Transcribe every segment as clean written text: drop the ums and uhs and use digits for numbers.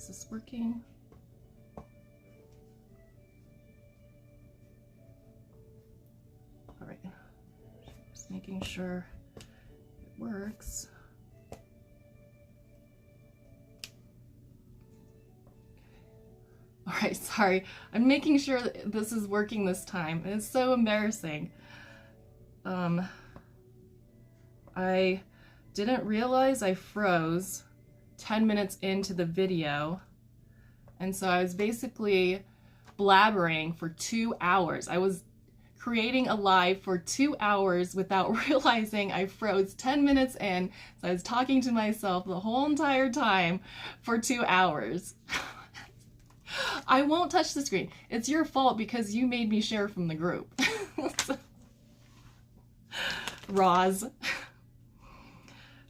Is this working? All right, just making sure it works. All right, sorry. I'm making sure that this is working this time. It's so embarrassing. I didn't realize I froze 10 minutes into the video. And so I was basically blabbering for 2 hours. I was creating a live for 2 hours without realizing I froze 10 minutes in. So I was talking to myself the whole entire time for 2 hours. I won't touch the screen. It's your fault because you made me share from the group. Roz.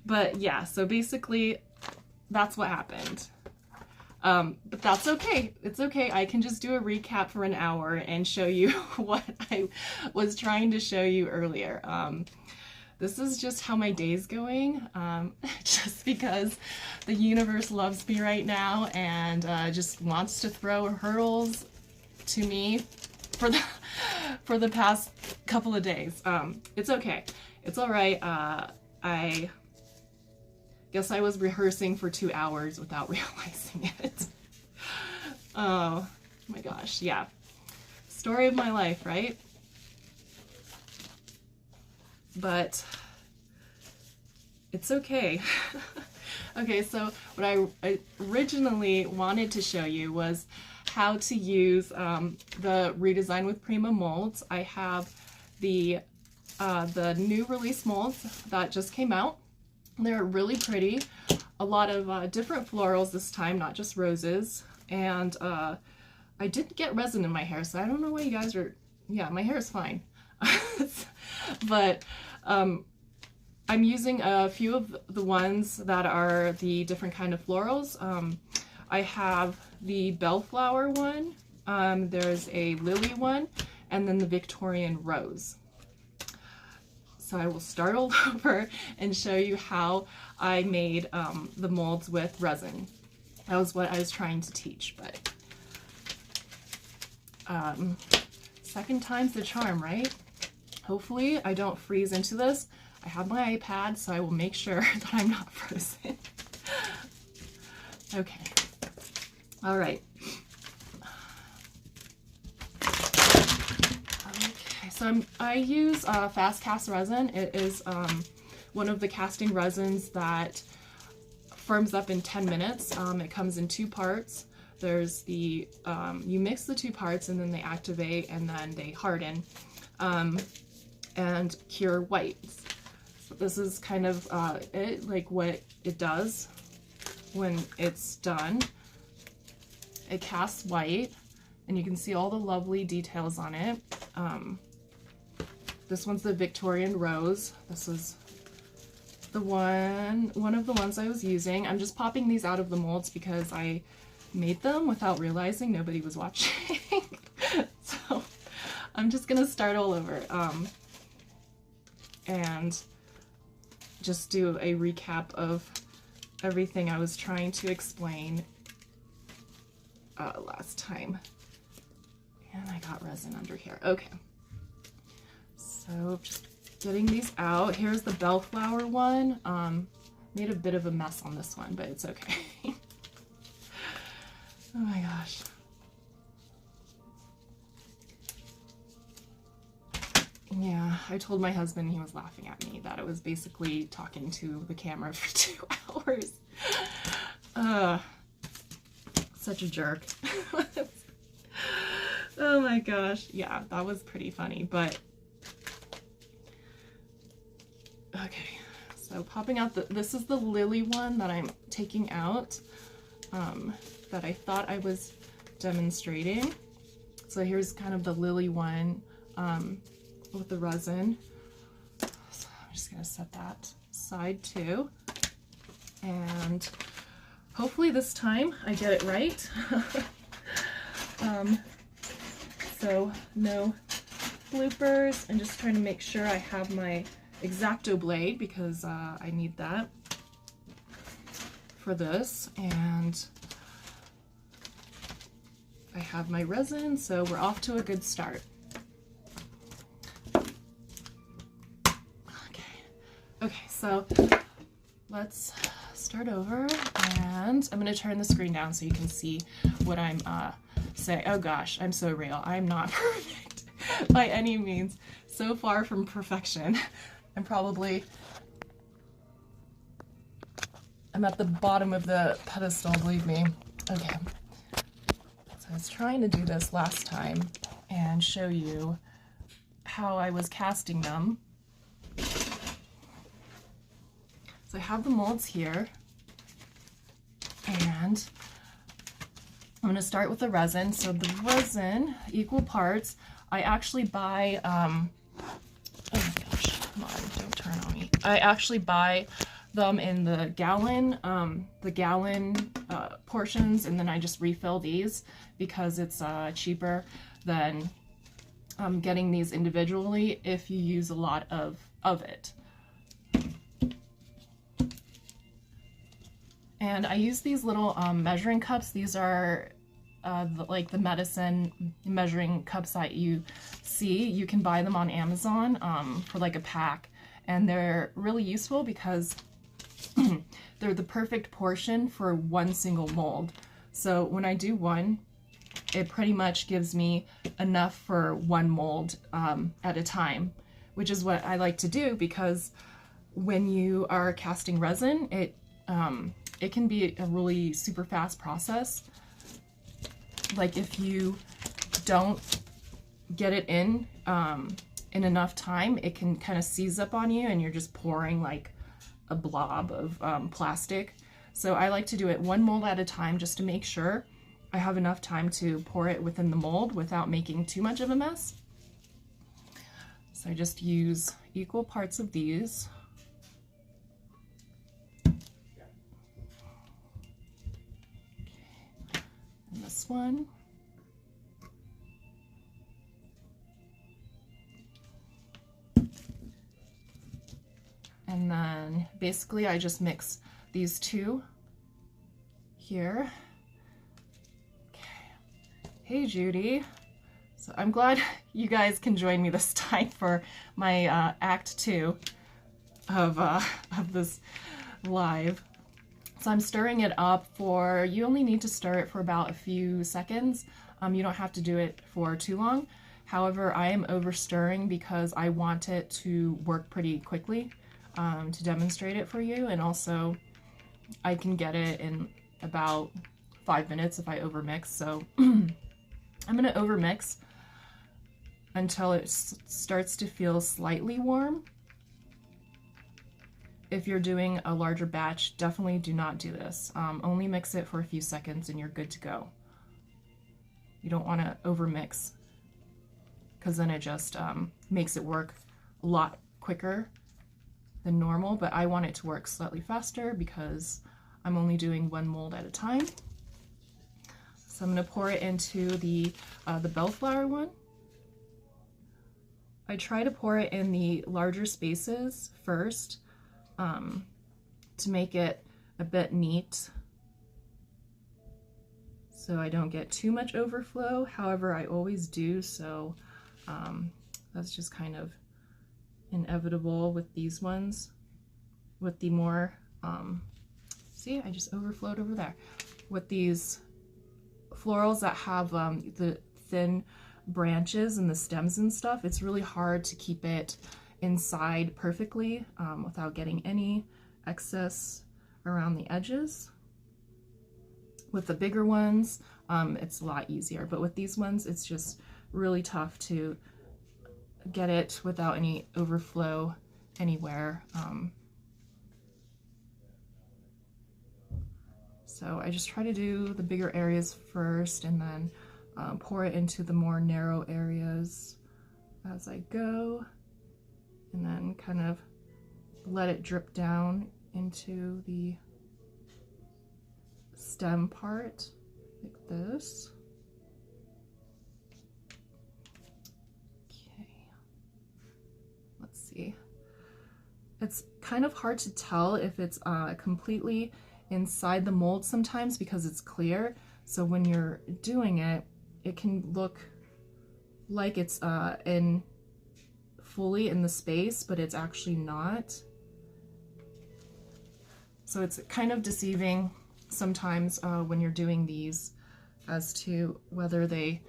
But yeah, so basically that's what happened. But that's okay. It's okay. I can just do a recap for an hour and show you what I was trying to show you earlier. This is just how my day's going, just because the universe loves me right now and just wants to throw hurdles to me for the past couple of days. It's okay. It's all right. I guess I was rehearsing for 2 hours without realizing it. Oh my gosh, yeah. Story of my life, right? But it's okay. Okay, so what I originally wanted to show you was how to use the Redesign with Prima molds. I have the new release molds that just came out. They're really pretty. A lot of different florals this time, not just roses. And I didn't get resin in my hair, so I don't know why you guys are... Yeah, my hair is fine. But I'm using a few of the ones that are the different kind of florals. I have the bellflower one, there's a lily one, and then the Victorian Rose. So I will start all over and show you how I made the molds with resin. That was what I was trying to teach, but second time's the charm, right? Hopefully I don't freeze into this. I have my iPad, so I will make sure that I'm not frozen. Okay. All right. Okay, so I use fast cast resin. It is one of the casting resins that firms up in 10 minutes. It comes in 2 parts. There's the, you mix the 2 parts and then they activate and then they harden and cure whites. So this is kind of like what it does when it's done. It casts white and you can see all the lovely details on it. This one's the Victorian Rose. This is the one of the ones I was using. I'm just popping these out of the molds because I made them without realizing nobody was watching. So I'm just gonna start all over and just do a recap of everything I was trying to explain last time. And I got resin under here. Okay. So just getting these out. Here's the bellflower one. Made a bit of a mess on this one, but it's okay. Oh my gosh. Yeah, I told my husband, he was laughing at me, that it was basically talking to the camera for 2 hours. Such a jerk. Oh my gosh. Yeah, that was pretty funny, but okay. So popping out this is the lily one that I'm taking out, that I thought I was demonstrating. So here's kind of the lily one with the resin. So I'm just gonna set that aside too. And hopefully this time I get it right. So no bloopers. I'm just trying to make sure I have my X-Acto blade because I need that for this. And I have my resin, so we're off to a good start. Okay, so let's start over, and I'm going to turn the screen down so you can see what I'm saying. Oh gosh, I'm so real. I'm not perfect by any means. So far from perfection. I'm at the bottom of the pedestal, believe me. Okay, so I was trying to do this last time and show you how I was casting them. So I have the molds here, and I'm going to start with the resin. So the resin, equal parts, I actually buy, oh my gosh, come on, don't turn on me. I actually buy them in the gallon portions, and then I just refill these because it's cheaper than getting these individually if you use a lot of it. And I use these little measuring cups. These are like the medicine measuring cups that you see. You can buy them on Amazon for like a pack. And they're really useful because they're the perfect portion for one single mold. So when I do one, it pretty much gives me enough for one mold at a time, which is what I like to do, because when you are casting resin, it can be a really super fast process. Like if you don't get it in enough time, it can kind of seize up on you and you're just pouring like a blob of plastic. So I like to do it one mold at a time just to make sure I have enough time to pour it within the mold without making too much of a mess. So I just use equal parts of these. This one, and then basically I just mix these two here. Okay. Hey Judy, so I'm glad you guys can join me this time for my act 2 of this live. So I'm stirring it up for, you only need to stir it for about a few seconds. You don't have to do it for too long. However, I am over stirring because I want it to work pretty quickly to demonstrate it for you. And also I can get it in about 5 minutes if I overmix. So I'm gonna overmix until it starts to feel slightly warm. If you're doing a larger batch, definitely do not do this. Only mix it for a few seconds and you're good to go. You don't want to overmix because then it just makes it work a lot quicker than normal, but I want it to work slightly faster because I'm only doing one mold at a time. So I'm going to pour it into the bellflower one. I try to pour it in the larger spaces first, to make it a bit neat so I don't get too much overflow. However, I always do, so that's just kind of inevitable with these ones. With the more, see, I just overflowed over there. With these florals that have the thin branches and the stems and stuff, it's really hard to keep it inside perfectly without getting any excess around the edges. With the bigger ones, it's a lot easier, but with these ones, it's just really tough to get it without any overflow anywhere. So I just try to do the bigger areas first and then pour it into the more narrow areas as I go, and then kind of let it drip down into the stem part like this. Okay, let's see. It's kind of hard to tell if it's completely inside the mold sometimes because it's clear. So when you're doing it, it can look like it's fully in the space, but it's actually not. So it's kind of deceiving sometimes when you're doing these as to whether they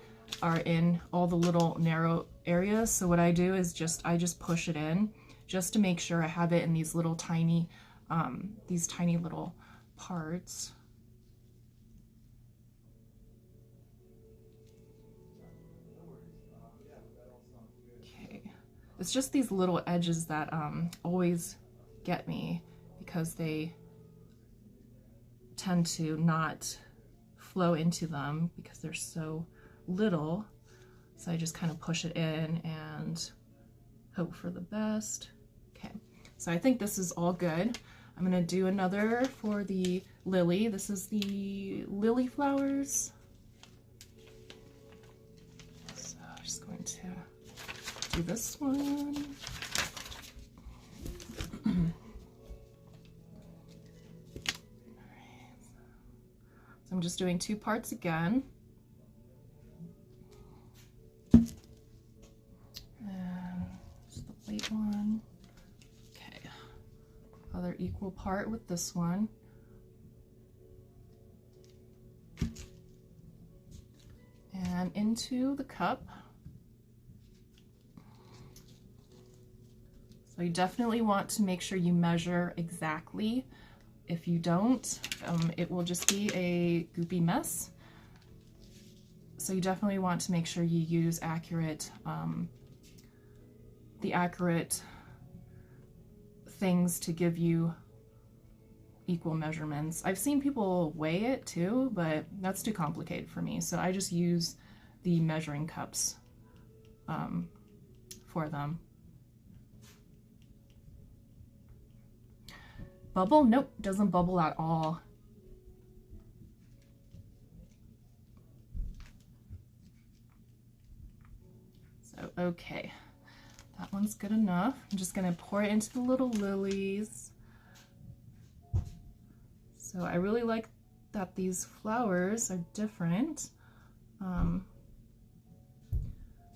are in all the little narrow areas. So what I do is I just push it in just to make sure I have it in these little tiny little parts. Okay, it's just these little edges that always get me, because they tend to not flow into them because they're so little. So I just kind of push it in and hope for the best. Okay, so I think this is all good. I'm gonna do another for the lily. This is the lily flowers. So I'm just going to do this one. So I'm just doing 2 parts again. And just the white one. Okay. Other equal part with this one. And into the cup. So you definitely want to make sure you measure exactly. If you don't, it will just be a goopy mess. So you definitely want to make sure you use the accurate things to give you equal measurements. I've seen people weigh it too, but that's too complicated for me. So I just use the measuring cups for them. Bubble? Nope, doesn't bubble at all. So, okay, that one's good enough. I'm just gonna pour it into the little lilies. So I really like that these flowers are different.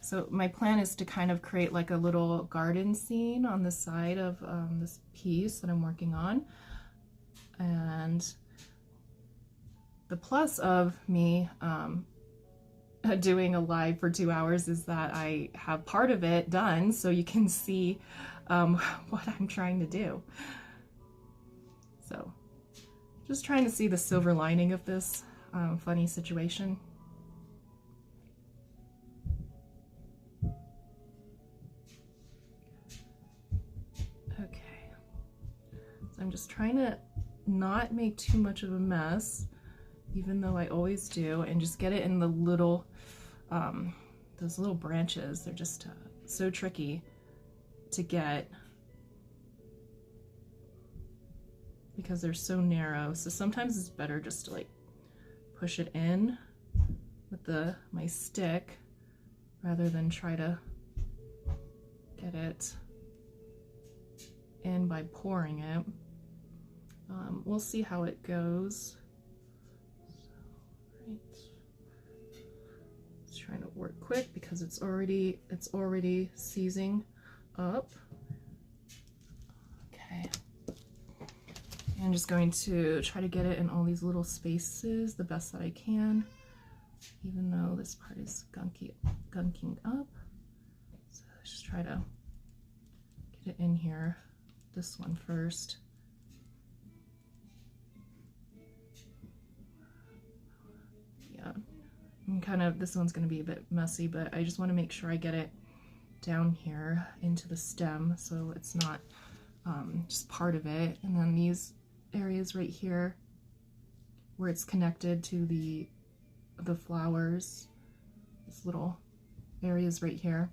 So my plan is to kind of create like a little garden scene on the side of this piece that I'm working on. And the plus of me doing a live for 2 hours is that I have part of it done, so you can see what I'm trying to do. So just trying to see the silver lining of this funny situation. Okay, so I'm just trying to not make too much of a mess, even though I always do, and just get it in the little, those little branches. They're just so tricky to get because they're so narrow. So sometimes it's better just to like push it in with my stick rather than try to get it in by pouring it. We'll see how it goes. So, right. Just trying to work quick because it's already seizing up. Okay. I'm just going to try to get it in all these little spaces the best that I can, even though this part is gunking up. So let's just try to get it in here. This one first. Yeah, this one's going to be a bit messy, but I just want to make sure I get it down here into the stem so it's not just part of it. And then these areas right here where it's connected to the flowers, these little areas right here.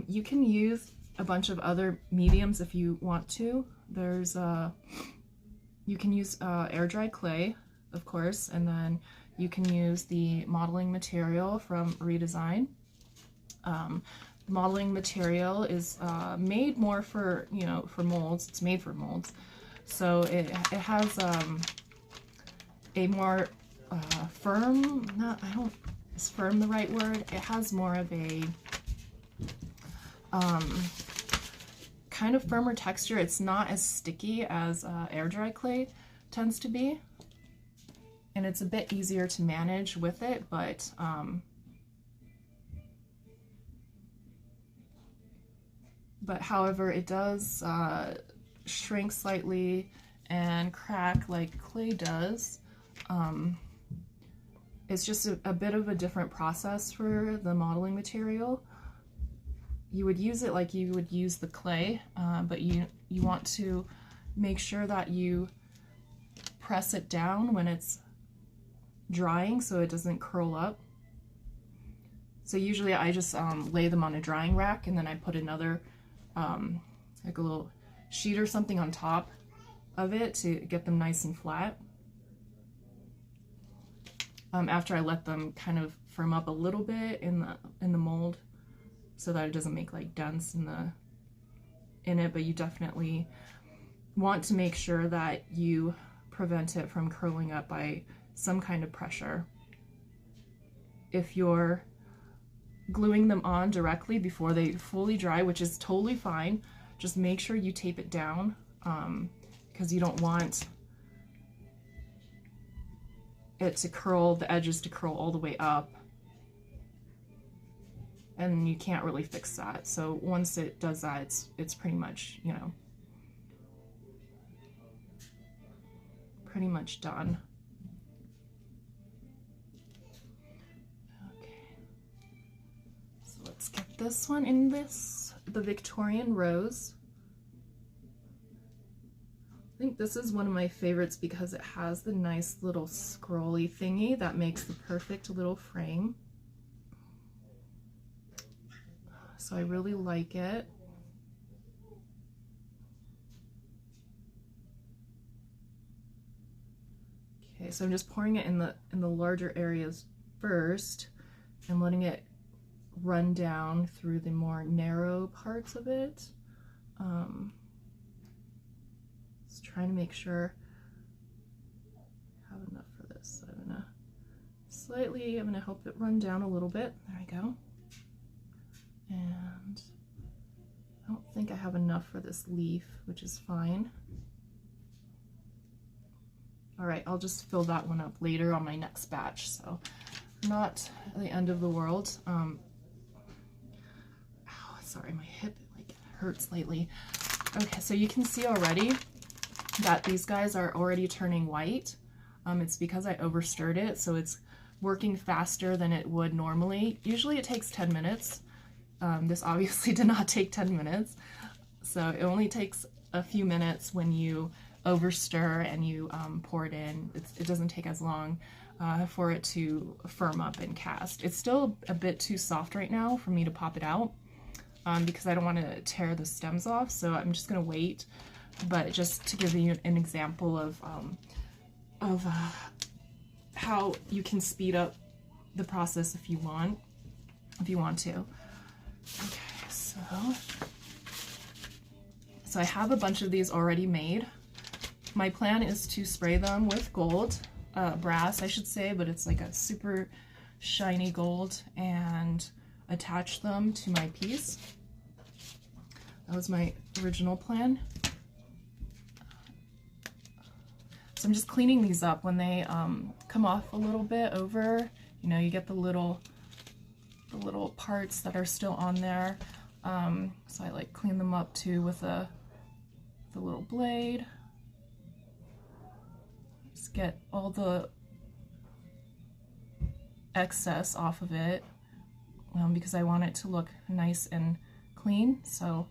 You can use a bunch of other mediums if you want to. There's you can use air dried clay, of course, and then you can use the modeling material from Redesign. Modeling material is made more for, for molds. It's made for molds, so it has a more firm, is firm the right word? It has more of a kind of firmer texture. It's not as sticky as air dry clay tends to be, and it's a bit easier to manage with it, but however, it does shrink slightly and crack like clay does. It's just a bit of a different process for the modeling material. You would use it like you would use the clay, but you want to make sure that you press it down when it's drying so it doesn't curl up. So usually I just lay them on a drying rack, and then I put another like a little sheet or something on top of it to get them nice and flat. After I let them kind of firm up a little bit in the mold, so that it doesn't make like dents in it, but you definitely want to make sure that you prevent it from curling up by some kind of pressure. If you're gluing them on directly before they fully dry, which is totally fine, just make sure you tape it down, because you don't want it to curl, the edges to curl all the way up, and you can't really fix that. So once it does that, it's pretty much, you know, pretty much done. Okay, so let's get this one in the Victorian Rose. I think this is one of my favorites because it has the nice little scrolly thingy that makes the perfect little frame. So I really like it. Okay, so I'm just pouring it in the larger areas first and letting it run down through the more narrow parts of it. Just trying to make sure I have enough for this. So I'm gonna help it run down a little bit. There we go. And I don't think I have enough for this leaf, which is fine. All right, I'll just fill that one up later on my next batch, so not the end of the world. Ow, sorry, my hip like hurts lately. Okay, so you can see already that these guys are already turning white. It's because I overstirred it, so it's working faster than it would normally. Usually it takes 10 minutes. This obviously did not take 10 minutes, so it only takes a few minutes when you overstir and you pour it in. It doesn't take as long for it to firm up and cast. It's still a bit too soft right now for me to pop it out because I don't want to tear the stems off, so I'm just going to wait. But just to give you an example of how you can speed up the process if you want to. Okay, so I have a bunch of these already made. My plan is to spray them with gold, brass I should say, but it's like a super shiny gold, and attach them to my piece. That was my original plan. So I'm just cleaning these up when they come off a little bit over, you know, you get the little parts that are still on there. So I like clean them up too with the little blade. Just get all the excess off of it because I want it to look nice and clean. So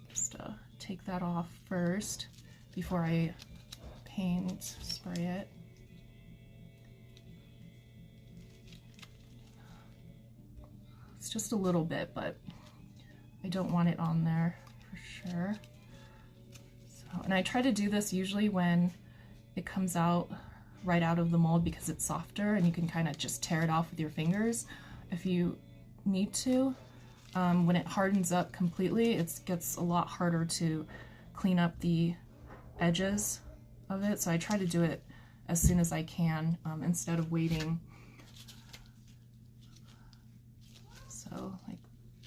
just take that off first before I spray it. It's just a little bit, but I don't want it on there for sure. So, and I try to do this usually when it comes out right out of the mold because it's softer and you can kind of just tear it off with your fingers if you need to. When it hardens up completely, it gets a lot harder to clean up the edges of it, so I try to do it as soon as I can, instead of waiting. So, like,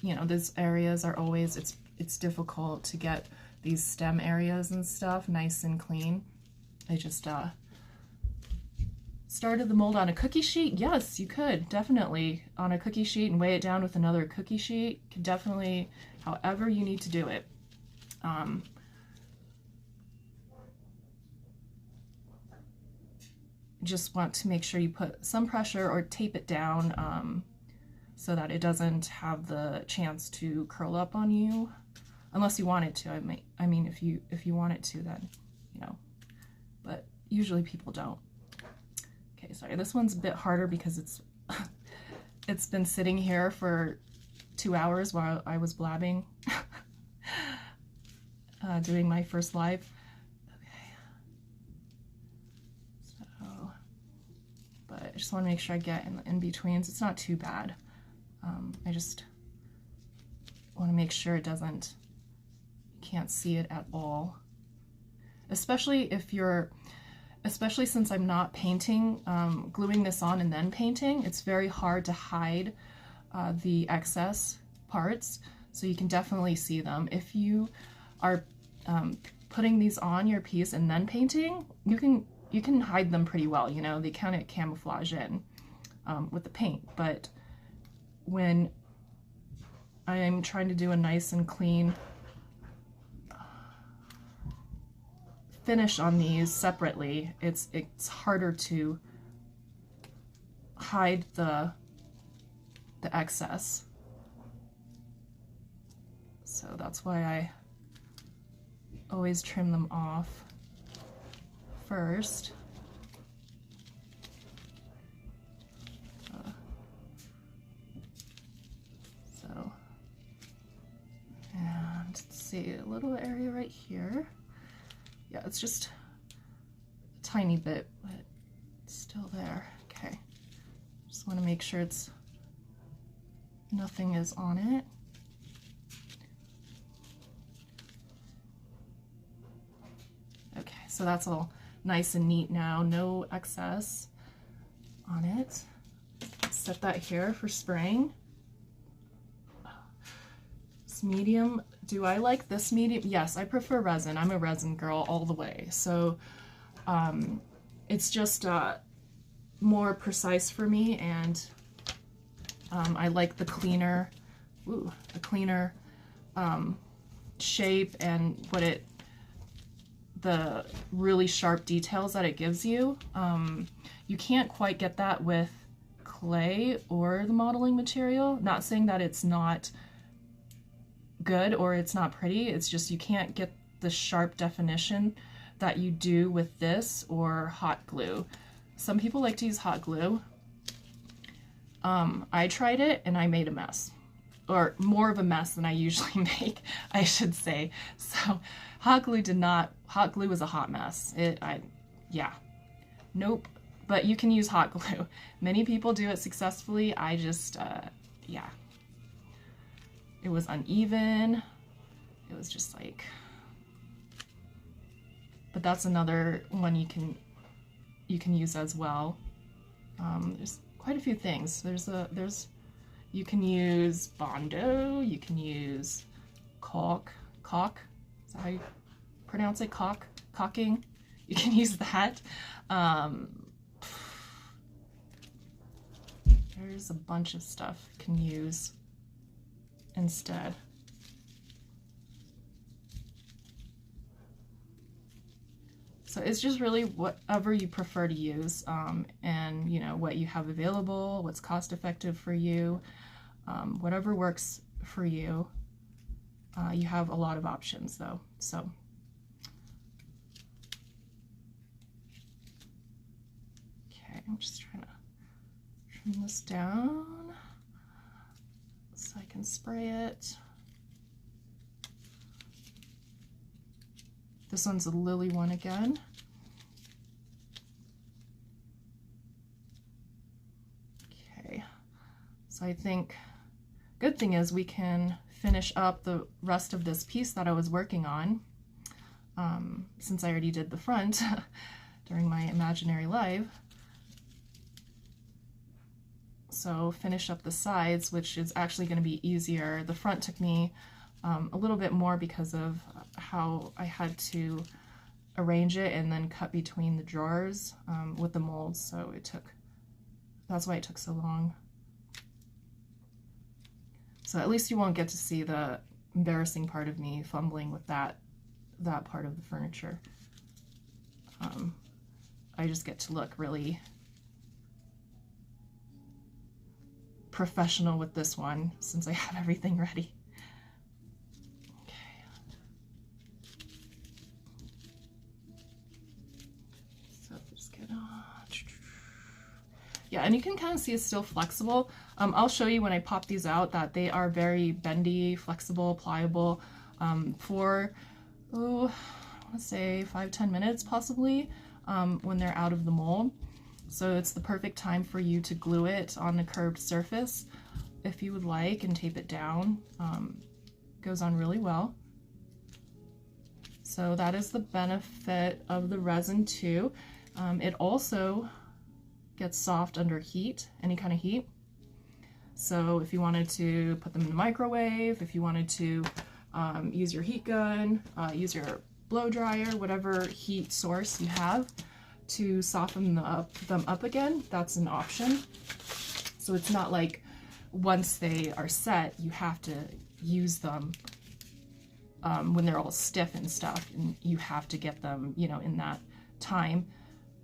you know, these areas are always, it's difficult to get these stem areas and stuff nice and clean. I just started the mold on a cookie sheet. Yes, you could definitely on a cookie sheet and weigh it down with another cookie sheet. You can definitely, however you need to do it. Just want to make sure you put some pressure or tape it down so that it doesn't have the chance to curl up on you, unless you want it to. I mean, if you want it to, then, you know, but usually people don't. Okay, sorry, this one's a bit harder because it's been sitting here for 2 hours while I was blabbing, doing my first live. I just want to make sure I get in the in-betweens. It's not too bad. I just want to make sure it doesn't, you can't see it at all. Especially since I'm not painting, gluing this on and then painting, it's very hard to hide the excess parts, so you can definitely see them. If you are putting these on your piece and then painting, you can hide them pretty well, you know, they kind of camouflage in with the paint. But when I'm trying to do a nice and clean finish on these separately, it's harder to hide the excess. So that's why I always trim them off first. And let's see, a little area right here. Yeah, it's just a tiny bit, but it's still there. Okay, just want to make sure nothing is on it. Okay, so that's all nice and neat now, no excess on it. Set that here for spraying. This medium, do I like this medium? Yes, I prefer resin. I'm a resin girl all the way. So it's just more precise for me, and I like the cleaner, shape and the really sharp details that it gives you. You can't quite get that with clay or the modeling material. Not saying that it's not good or it's not pretty, it's just you can't get the sharp definition that you do with this or hot glue. Some people like to use hot glue. I tried it and I made a mess, or more of a mess than I usually make, I should say. So hot glue was a hot mess. Yeah, nope. But you can use hot glue. Many people do it successfully. I just, yeah. It was uneven. It was just like, but that's another one you can use as well. There's quite a few things. You can use Bondo, you can use caulk, is that how you pronounce it? Caulking. You can use that. There's a bunch of stuff you can use instead. So it's just really whatever you prefer to use, and you know what you have available, what's cost effective for you, whatever works for you. You have a lot of options though. So okay, I'm just trying to trim this down so I can spray it. This one's a lily one again. Okay, so I think good thing is we can finish up the rest of this piece that I was working on, since I already did the front. during my imaginary life. So finish up the sides, which is actually going to be easier. The front took me a little bit more because of how I had to arrange it and then cut between the drawers with the molds, so that's why it took so long. So at least you won't get to see the embarrassing part of me fumbling with that part of the furniture. I just get to look really professional with this one since I have everything ready. Okay. So just get on. Yeah, and you can kind of see it's still flexible. I'll show you when I pop these out that they are very bendy, flexible, pliable for, I want to say 5-10 minutes possibly when they're out of the mold. So it's the perfect time for you to glue it on a curved surface if you would like and tape it down. Goes on really well. So that is the benefit of the resin too. It also gets soft under heat, any kind of heat. So if you wanted to put them in the microwave, if you wanted to use your heat gun, use your blow dryer, whatever heat source you have to soften them up again, that's an option. So it's not like once they are set, you have to use them when they're all stiff and stuff, and you have to get them, you know, in that time.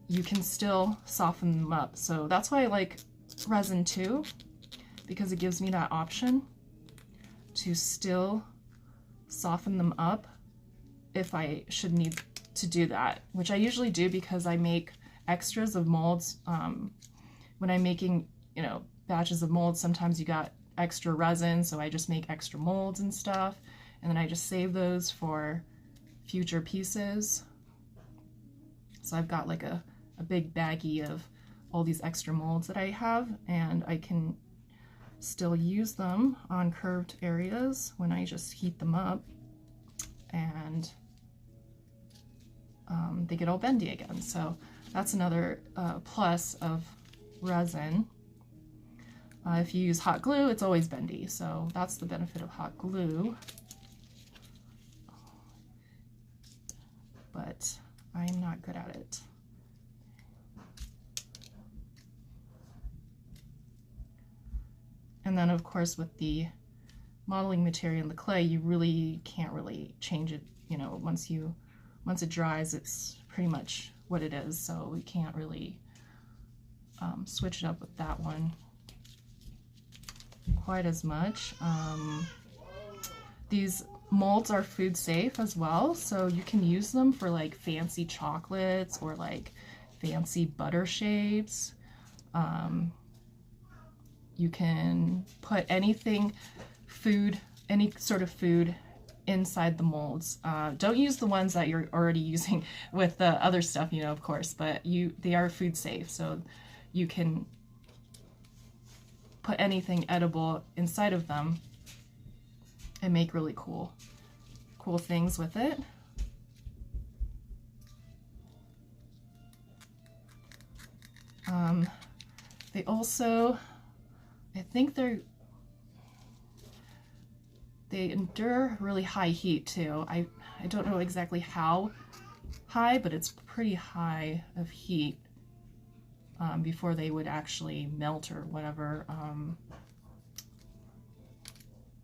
You can still soften them up. So that's why I like resin too, because it gives me that option to still soften them up if I should need to do that, which I usually do because I make extras of molds. When I'm making, you know, batches of molds, sometimes you got extra resin, so I just make extra molds and stuff, and then I just save those for future pieces. So I've got like a big baggie of all these extra molds that I have, and I can still use them on curved areas when I just heat them up, and they get all bendy again. So that's another plus of resin. If you use hot glue, it's always bendy, so that's the benefit of hot glue. But I'm not good at it. And then of course with the modeling material in the clay, you really can't really change it, you know, once it dries, it's pretty much what it is, so we can't really switch it up with that one quite as much. These molds are food safe as well, so you can use them for like fancy chocolates or like fancy butter shapes. You can put anything, food, any sort of food inside the molds. Don't use the ones that you're already using with the other stuff, you know, of course, but they are food safe, so you can put anything edible inside of them and make really cool things with it. They also, I think they endure really high heat too. I don't know exactly how high, but it's pretty high of heat before they would actually melt or whatever.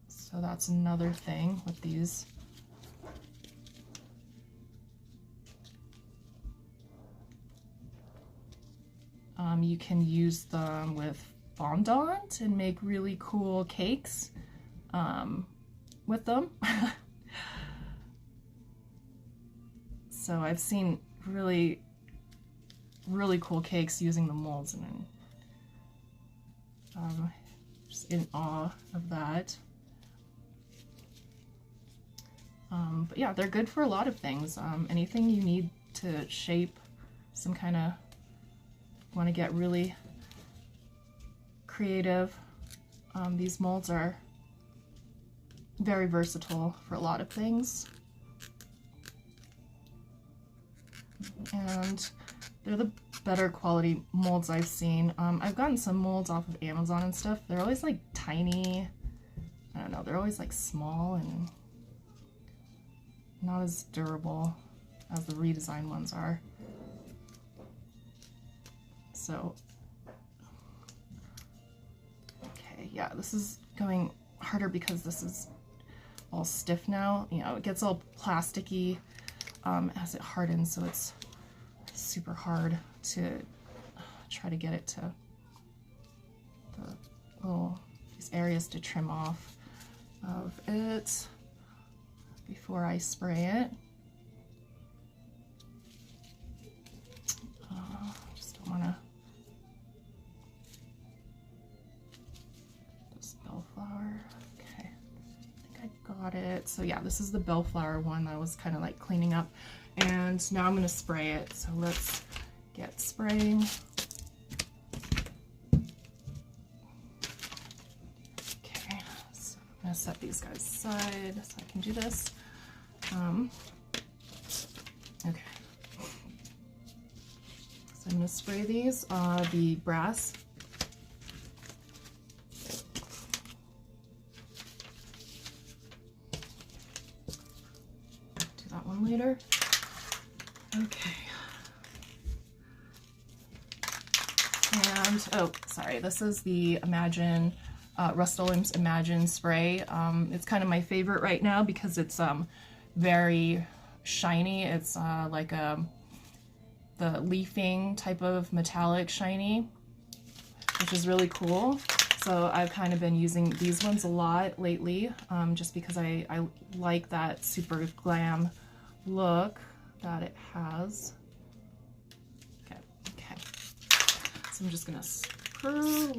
So that's another thing with these. You can use them with fondant and make really cool cakes with them. So I've seen really cool cakes using the molds, and I'm just in awe of that. But yeah, they're good for a lot of things. Anything you need to shape some kind of, want to get really creative. These molds are very versatile for a lot of things. And They're the better quality molds I've seen. I've gotten some molds off of Amazon and stuff. They're always like tiny. I don't know, they're always like small and not as durable as the redesigned ones are. So, okay, yeah, this is going harder because this is all stiff now. You know, it gets all plasticky as it hardens, so it's super hard to try to get it to these areas to trim off of it before I spray it. Just don't want to. This bellflower. Okay, I think I got it. So yeah, this is the bellflower one that I was kind of like cleaning up, and now I'm going to spray it. So let's get spraying. Okay, so I'm going to set these guys aside so I can do this. Okay. So I'm going to spray these, the brass. Do that one later. Okay. And, oh, sorry, this is the Imagine, Rust-Oleum's Imagine spray. It's kind of my favorite right now because it's very shiny. It's like the leafing type of metallic shiny, which is really cool. So I've kind of been using these ones a lot lately, just because I like that super glam look that it has. Okay. So I'm just gonna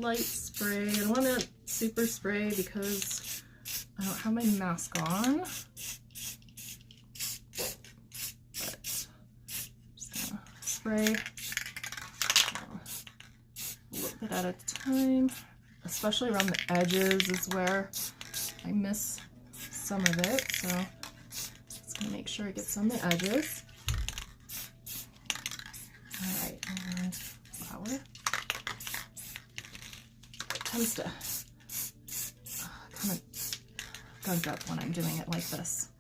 light spray. I don't want to super spray because I don't have my mask on. Spray a little bit at a time, especially around the edges is where I miss some of it, so just gonna make sure it gets on the edges. Alright, and flour. It tends to kind of gunk up when I'm doing it like this.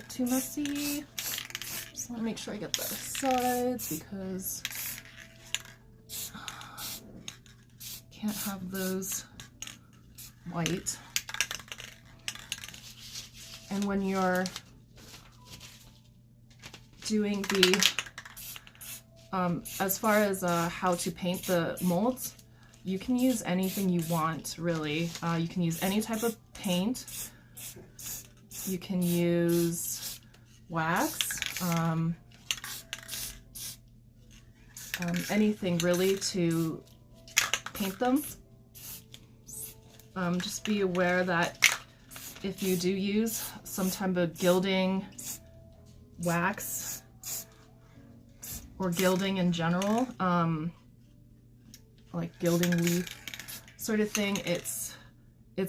Too messy. Just want to make sure I get the sides because can't have those white. And when you're doing the as far as how to paint the molds, you can use anything you want, really. You can use any type of paint. You can use wax, anything really to paint them. Just be aware that if you do use some type of gilding wax or gilding in general, like gilding leaf sort of thing, it's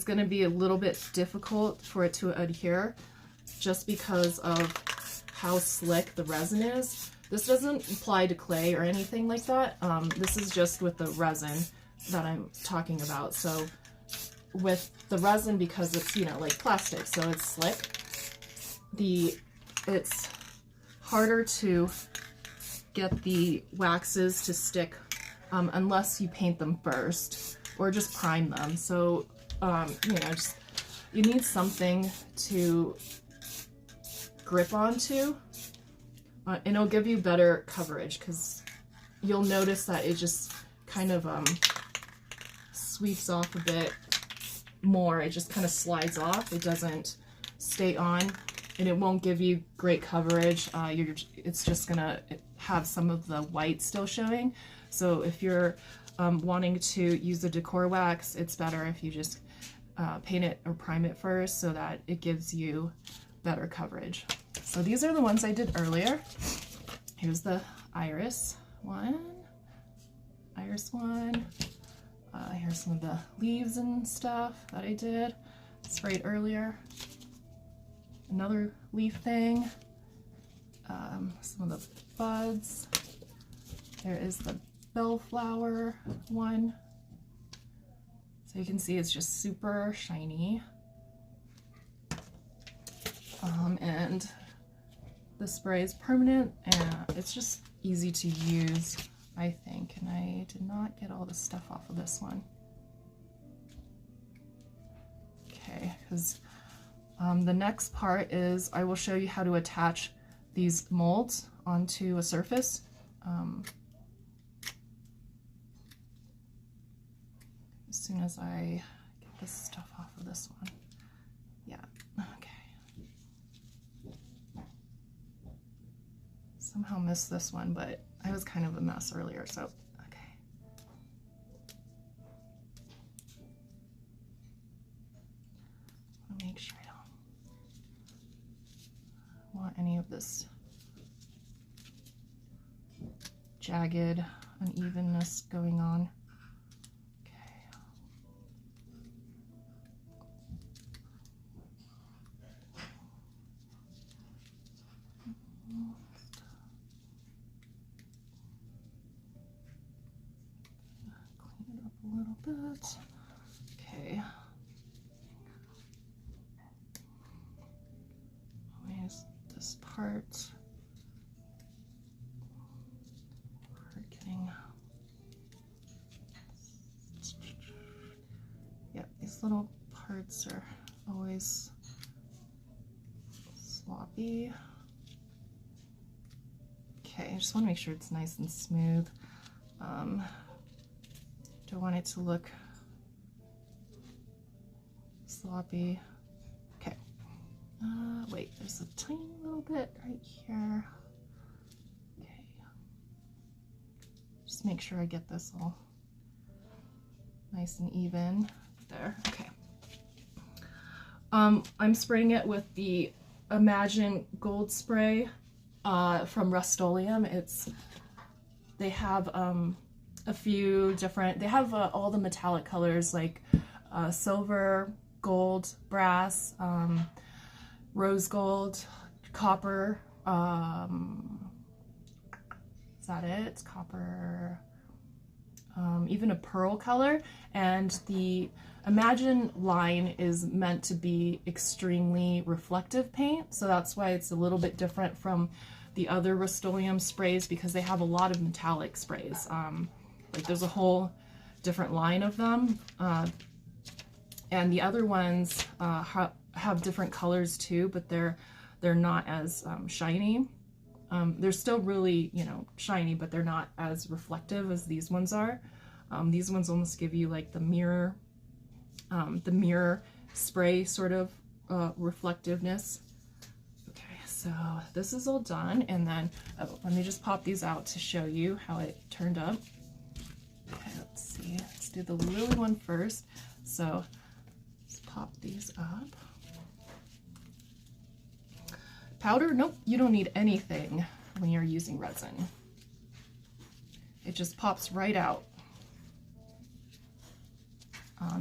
going to be a little bit difficult for it to adhere just because of how slick the resin is. This doesn't apply to clay or anything like that. This is just with the resin that I'm talking about. So with the resin, because it's, you know, like plastic, so it's slick, it's harder to get the waxes to stick unless you paint them first or just prime them. So you know, you need something to grip onto, and it'll give you better coverage because you'll notice that it just kind of sweeps off a bit more. It just kind of slides off. It doesn't stay on, and it won't give you great coverage. It's just gonna have some of the white still showing. So if you're wanting to use the decor wax, it's better if you just paint it or prime it first so that it gives you better coverage. So these are the ones I did earlier. Here's the iris one. Here's some of the leaves and stuff that I did. Sprayed earlier. Another leaf thing. Some of the buds. There is the bellflower one. So you can see it's just super shiny. And the spray is permanent and it's just easy to use, I think. And I did not get all the stuff off of this one. Okay, because the next part is I will show you how to attach these molds onto a surface. As soon as I get this stuff off of this one. Yeah, okay. Somehow missed this one, but I was kind of a mess earlier, so okay. I'll make sure I don't want any of this jagged unevenness going on. Okay. Where's this part? We're getting. Yep, these little parts are always sloppy. Okay, I just want to make sure it's nice and smooth. Don't want it to look sloppy. Okay. Wait, there's a tiny little bit right here. Okay. Just make sure I get this all nice and even there. Okay. I'm spraying it with the Imagine Gold spray from Rust-Oleum. They have a few different, they have all the metallic colors like silver, gold, brass, rose gold, copper, is that it? Copper, even a pearl color. And the Imagine line is meant to be extremely reflective paint, so that's why it's a little bit different from the other Rust-Oleum sprays, because they have a lot of metallic sprays. Like there's a whole different line of them, and the other ones have different colors too, but they're not as shiny. They're still really, you know, shiny, but they're not as reflective as these ones are. These ones almost give you like the mirror spray sort of reflectiveness. Okay, so this is all done, and then let me just pop these out to show you how it turned up. Okay, let's see. Let's do the lily one first. So let's pop these up. Powder? Nope, you don't need anything when you're using resin. It just pops right out.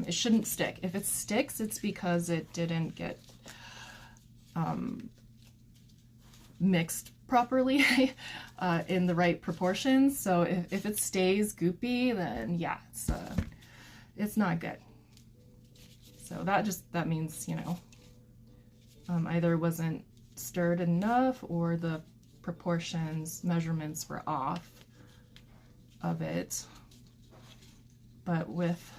It shouldn't stick. If it sticks, it's because it didn't get mixed properly in the right proportions. So if it stays goopy, then yeah, it's not good. So that means, you know, either wasn't stirred enough or the measurements were off of it. But with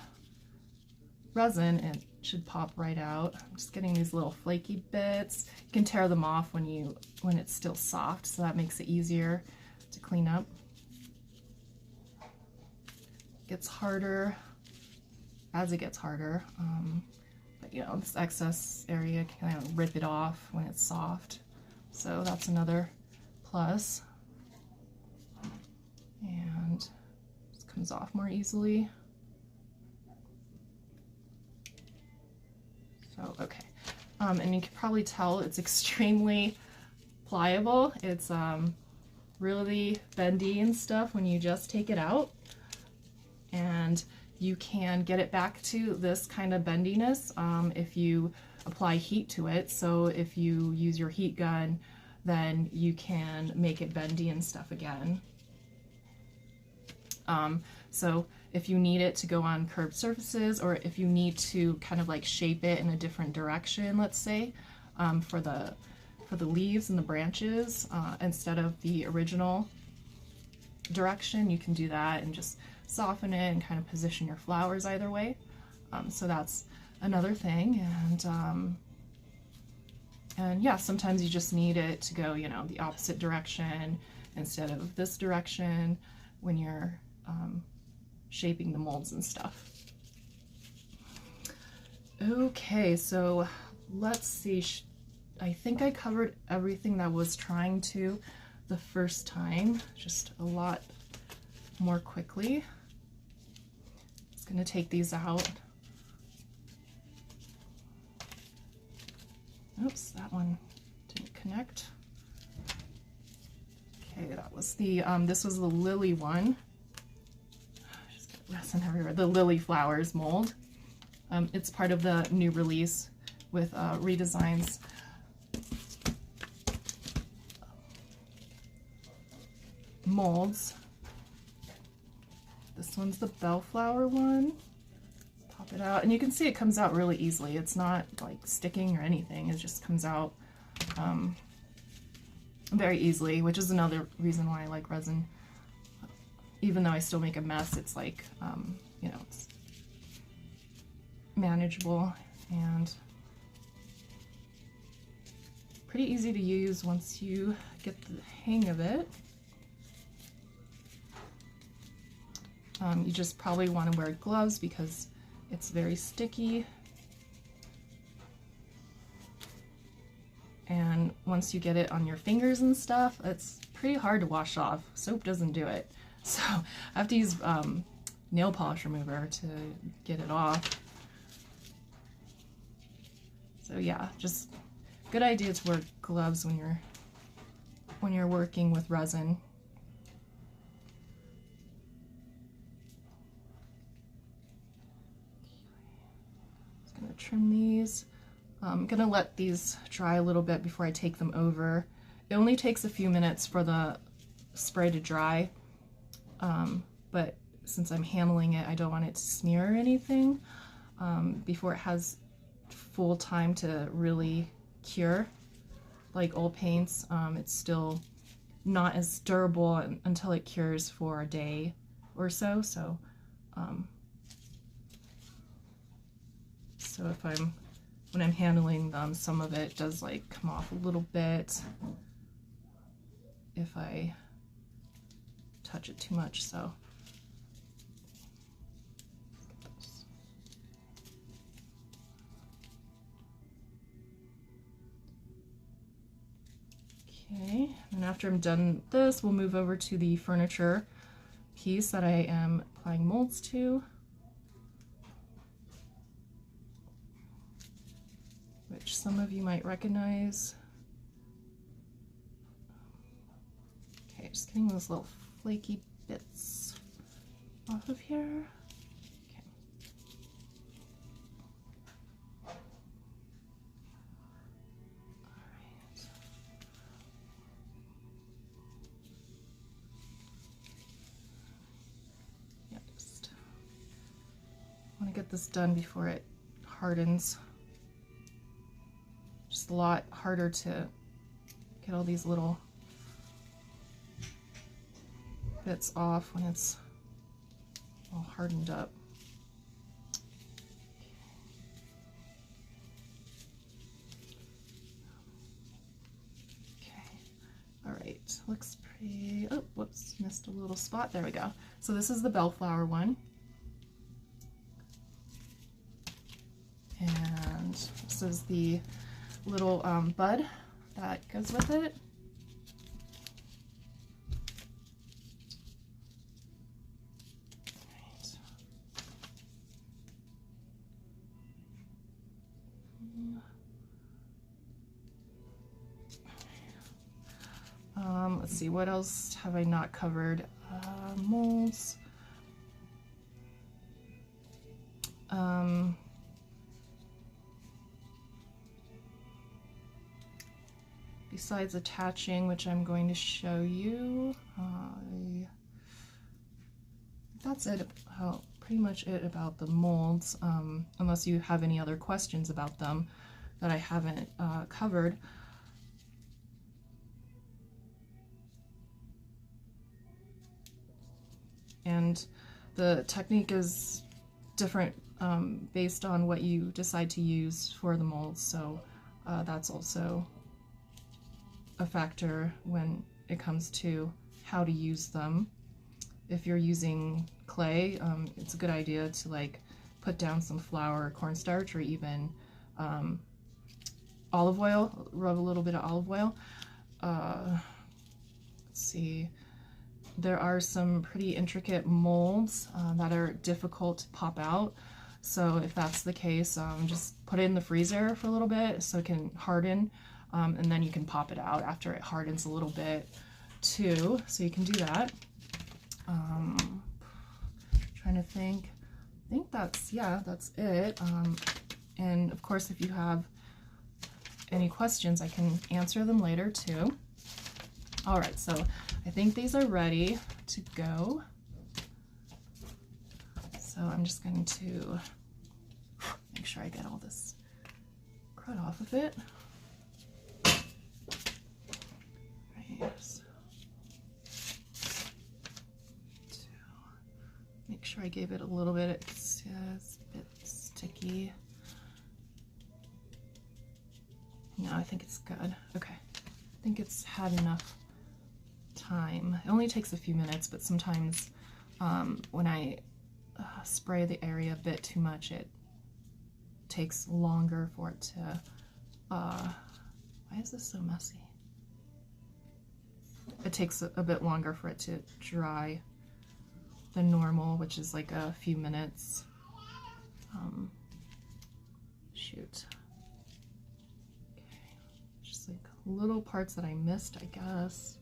resin, it should pop right out. I'm just getting these little flaky bits. You can tear them off when it's still soft, so that makes it easier to clean up. It gets harder as it gets harder, but you know, this excess area can kind of rip it off when it's soft, so that's another plus. And it comes off more easily. and you can probably tell it's extremely pliable. It's really bendy and stuff when you just take it out, and you can get it back to this kind of bendiness if you apply heat to it. So if you use your heat gun, then you can make it bendy and stuff again. So if you need it to go on curved surfaces, or if you need to kind of like shape it in a different direction, let's say, for the leaves and the branches, instead of the original direction, you can do that and just soften it and kind of position your flowers either way. So that's another thing. And yeah, sometimes you just need it to go, you know, the opposite direction instead of this direction when you're shaping the molds and stuff. Okay, so let's see. I think I covered everything that I was trying to the first time, just a lot more quickly. Just gonna take these out. Oops, that one didn't connect. Okay, that was the, this was the lily one. Just got resin everywhere. The lily flowers mold. It's part of the new release with redesigns. Molds. This one's the bellflower one. Pop it out, and you can see it comes out really easily. It's not like sticking or anything. It just comes out very easily, which is another reason why I like resin. Even though I still make a mess, it's like, you know, it's manageable and pretty easy to use once you get the hang of it. You just probably want to wear gloves because it's very sticky. And once you get it on your fingers and stuff, it's pretty hard to wash off. Soap doesn't do it. So I have to use nail polish remover to get it off. So yeah, just good idea to wear gloves when you're working with resin. Trim these. I'm gonna let these dry a little bit before I take them over. It only takes a few minutes for the spray to dry, but since I'm handling it, I don't want it to smear or anything before it has full time to really cure. Like old paints, it's still not as durable until it cures for a day or so. So when I'm handling them, some of it does like come off a little bit if I touch it too much. So okay, and after I'm done this, we'll move over to the furniture piece that I am applying molds to, which some of you might recognize. Okay, just getting those little flaky bits off of here. Okay. All right. Yeah, just want to get this done before it hardens. Just a lot harder to get all these little bits off when it's all hardened up. Okay, all right, looks pretty, oh, whoops, missed a little spot, there we go. So this is the bellflower one. And this is the little bud that goes with it. Right. Let's see, what else have I not covered? Molds. Besides attaching, which I'm going to show you, that's it. Pretty much it about the molds, unless you have any other questions about them that I haven't covered. And the technique is different based on what you decide to use for the molds, so that's also a factor when it comes to how to use them. If you're using clay, it's a good idea to like put down some flour or cornstarch, or even olive oil, rub a little bit of olive oil. Let's see, there are some pretty intricate molds that are difficult to pop out. So if that's the case, just put it in the freezer for a little bit so it can harden, and then you can pop it out after it hardens a little bit too. So you can do that. Trying to think. I think that's it. And of course, if you have any questions, I can answer them later too. All right, so I think these are ready to go. So I'm just going to make sure I get all this crud off of it. Right, so make sure I gave it a little bit, it's a bit sticky. No, I think it's good. Okay, I think it's had enough time. It only takes a few minutes, but sometimes when I spray the area a bit too much, it takes longer for it to why is this so messy? It takes a bit longer for it to dry than normal, which is like a few minutes. Shoot. Okay, just like little parts that I missed, I guess.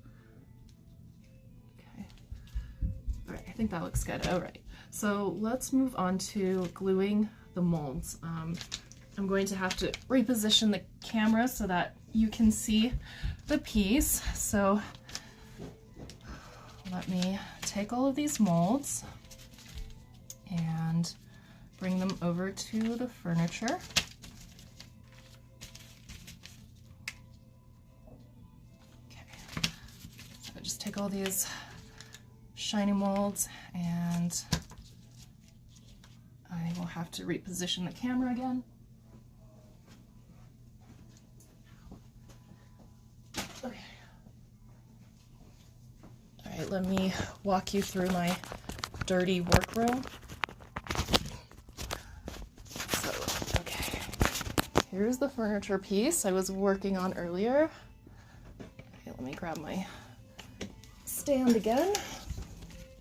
Okay. All right, I think that looks good. All right, so let's move on to gluing the molds. I'm going to have to reposition the camera so that you can see the piece. So let me take all of these molds and bring them over to the furniture. Okay, so I just take all these shiny molds, and I will have to reposition the camera again. Okay. All right, let me walk you through my dirty workroom. So, okay, here's the furniture piece I was working on earlier. Okay, let me grab my stand again.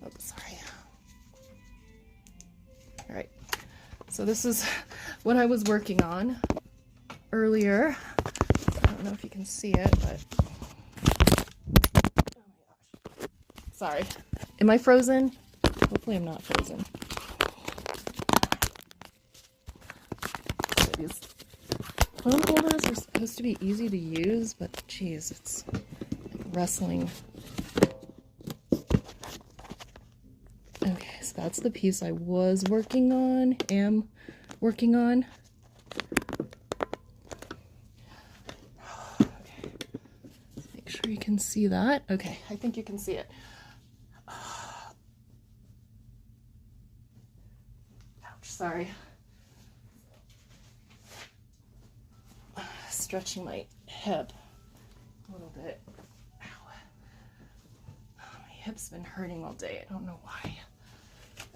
Oh, sorry. All right, so this is what I was working on earlier. I don't know if you can see it, but oh my gosh. Sorry. Am I frozen? Hopefully I'm not frozen. So these phone holders are supposed to be easy to use, but geez, it's like wrestling. Okay, so that's the piece I was working on, am working on. Okay, let's make sure you can see that. Okay, I think you can see it. Ouch, sorry. Stretching my hip a little bit. Ow. My hip's been hurting all day. I don't know why.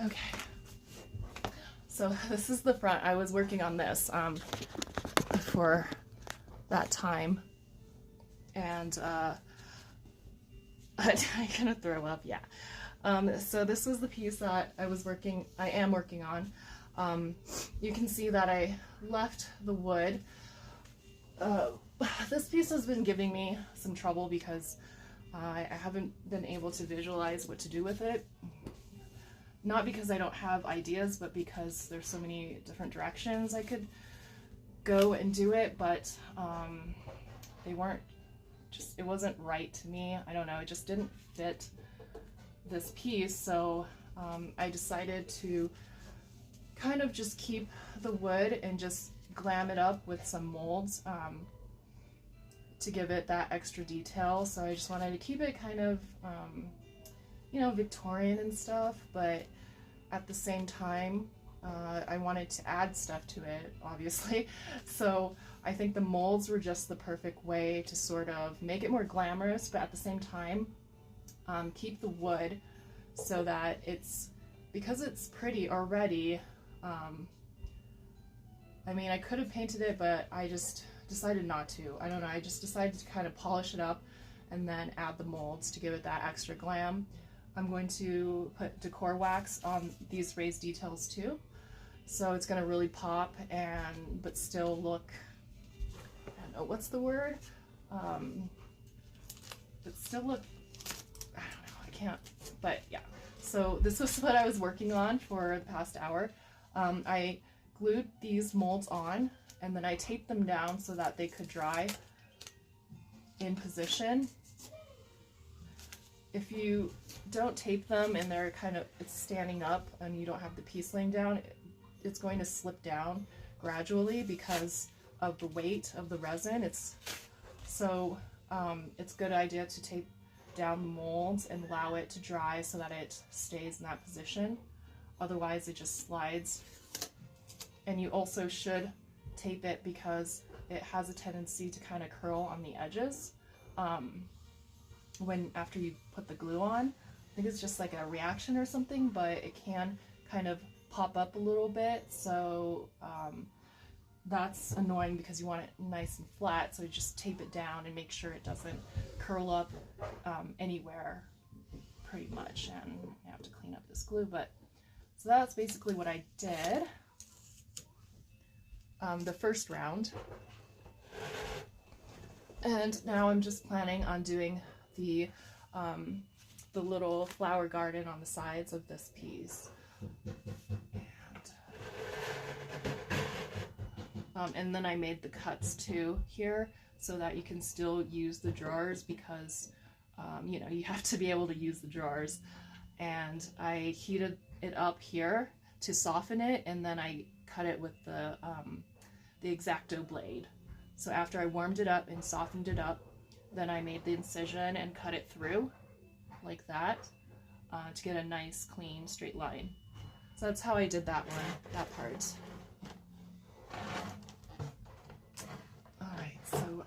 Okay. So this is the front. I was working on this for that time. And I'm gonna throw up, yeah. So this was the piece that I am working on. You can see that I left the wood. This piece has been giving me some trouble because I haven't been able to visualize what to do with it. Not because I don't have ideas, but because there's so many different directions I could go and do it, but they weren't just, it wasn't right to me. I don't know, it just didn't fit this piece, so I decided to kind of just keep the wood and just glam it up with some molds to give it that extra detail. So I just wanted to keep it kind of you know, Victorian and stuff, but at the same time I wanted to add stuff to it, obviously. So I think the molds were just the perfect way to sort of make it more glamorous, but at the same time keep the wood so that it's, because it's pretty already. I mean, I could have painted it, but I just decided not to. I don't know, I just decided to kind of polish it up and then add the molds to give it that extra glam. I'm going to put decor wax on these raised details too. So it's going to really pop and, but still look, I don't know, what's the word? But still look, I don't know, I can't, but yeah. So this was what I was working on for the past hour. I glued these molds on and then I taped them down so that they could dry in position. If you don't tape them and they're kind of, it's standing up and you don't have the piece laying down, it's going to slip down gradually because of the weight of the resin. It's a good idea to tape down the molds and allow it to dry so that it stays in that position. Otherwise it just slides. And you also should tape it because it has a tendency to kind of curl on the edges after you put the glue on. I think it's just like a reaction or something, but it can kind of pop up a little bit, so that's annoying because you want it nice and flat, so you just tape it down and make sure it doesn't curl up anywhere pretty much. And I have to clean up this glue, but so that's basically what I did the first round. And now I'm just planning on doing the little flower garden on the sides of this piece. And then I made the cuts too here so that you can still use the drawers because you know, you have to be able to use the drawers. And I heated it up here to soften it, and then I cut it with the X-Acto blade. So after I warmed it up and softened it up, then I made the incision and cut it through like that to get a nice clean straight line. So that's how I did that one, that part. Alright, so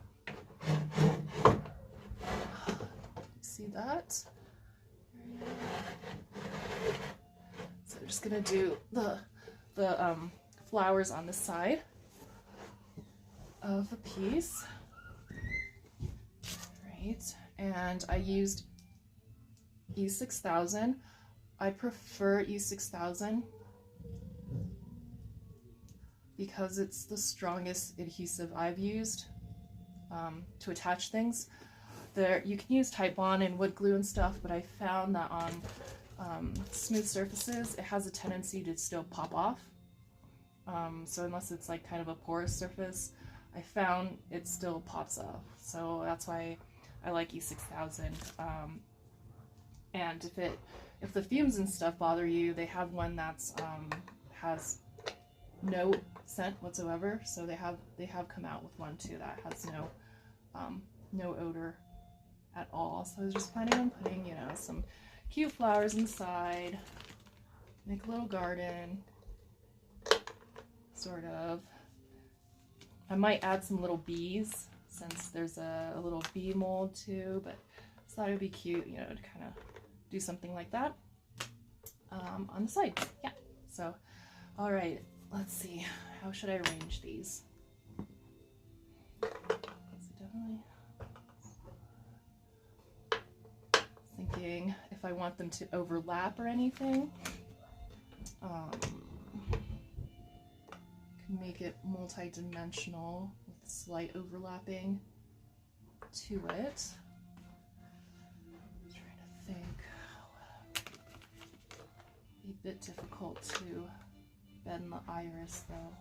see that? So I'm just gonna do the flowers on the side of the piece. Right, and I used E6000. I prefer E6000 because it's the strongest adhesive I've used to attach things. You can use Titebond and wood glue and stuff, but I found that on smooth surfaces it has a tendency to still pop off. So unless it's like kind of a porous surface, I found it still pops off. So that's why I like E6000. And if the fumes and stuff bother you, they have one that's has no scent whatsoever. So they have come out with one too that has no odor at all. So I was just planning on putting, you know, some cute flowers inside, make a little garden, sort of. I might add some little bees since there's a little bee mold too, but I thought it would be cute, you know, to kind of do something like that on the side. Yeah. So, all right, let's see. How should I arrange these? Definitely thinking if I want them to overlap or anything. Can make it multi-dimensional with slight overlapping to it. be a bit difficult to bend the iris though.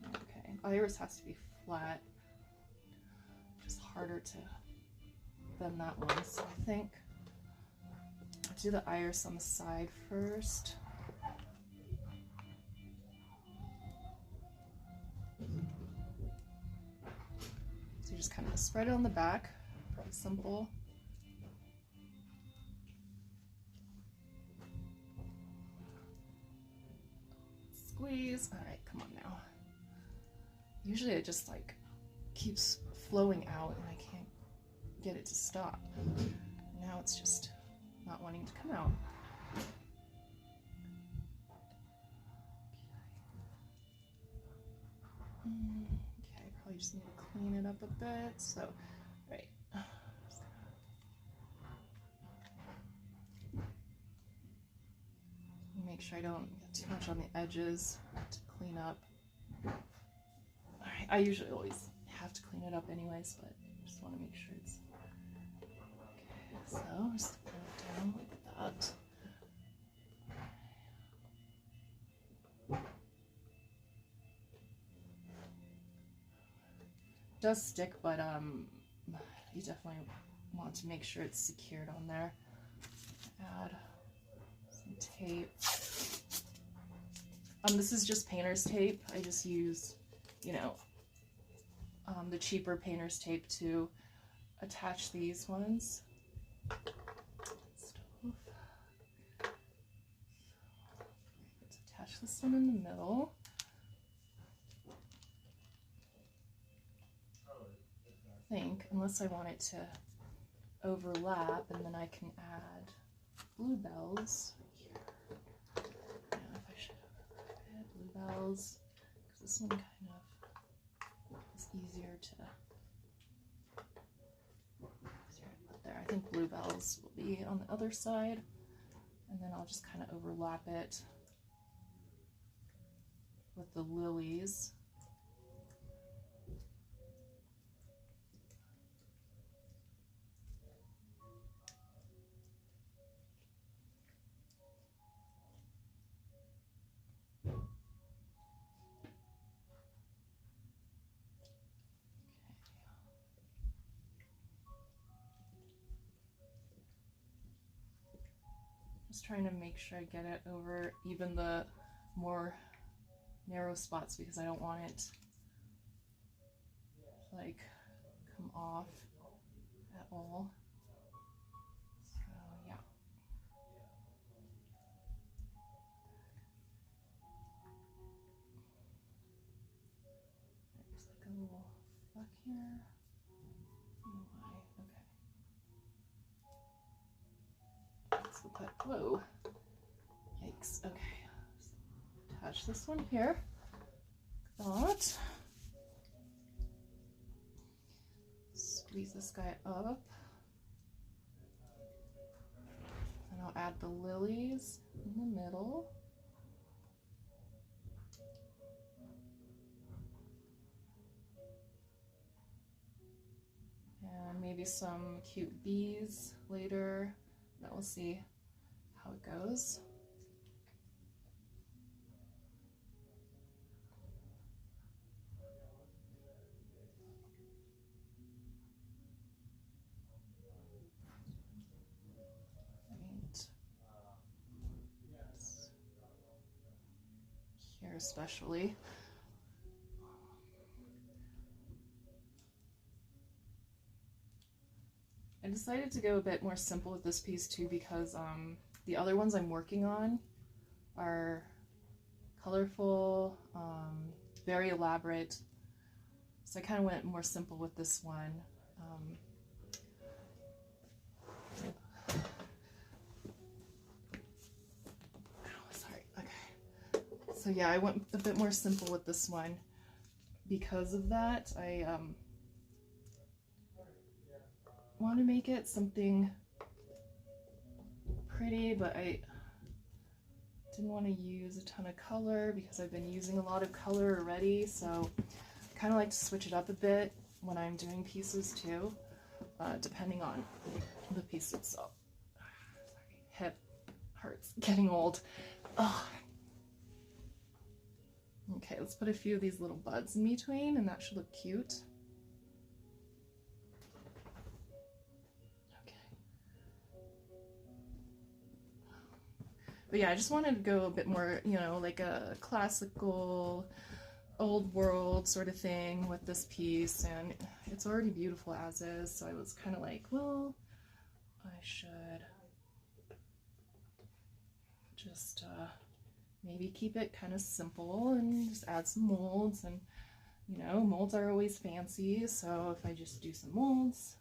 Okay, iris has to be flat. It's harder to bend that one, so I think I'll do the iris on the side first. So you just kind of spread it on the back, pretty simple. Squeeze. All right, come on now. Usually it just like keeps flowing out and I can't get it to stop. Now it's just not wanting to come out. Okay, probably just need to clean it up a bit. So, right. Make sure I don't get too much on the edges to clean up. Alright, I usually always have to clean it up anyways, but I just want to make sure it's okay. So just put it down like that. It does stick, but you definitely want to make sure it's secured on there. Add some tape. This is just painter's tape. I just use, you know, the cheaper painter's tape to attach these ones. Let's attach this one in the middle. I think, unless I want it to overlap, and then I can add bluebells here. Yeah, if I should add bluebells, because this one kind of is easier to put there. I think bluebells will be on the other side, and then I'll just kind of overlap it with the lilies. Just trying to make sure I get it over even the more narrow spots, because I don't want it to like come off at all. So yeah. There's like a little fleck here. I don't know why. Okay. Let's look at, whoa. Yikes. Okay. So attach this one here. That. Squeeze this guy up. And I'll add the lilies in the middle. And maybe some cute bees later. Then we'll see how it goes. Here especially. I decided to go a bit more simple with this piece too, because the other ones I'm working on are colorful, very elaborate. So I kind of went more simple with this one. Sorry, okay. So yeah, I went a bit more simple with this one. Because of that, I want to make it something pretty, but I didn't want to use a ton of color because I've been using a lot of color already, so I kind of like to switch it up a bit when I'm doing pieces too, depending on the piece itself. Sorry, hip part's getting old. Oh. Okay, let's put a few of these little buds in between, and that should look cute. But yeah, I just wanted to go a bit more, you know, like a classical, old world sort of thing with this piece, and it's already beautiful as is, so I was kind of like, well, I should just maybe keep it kind of simple and just add some molds, and you know, molds are always fancy, so if I just do some molds,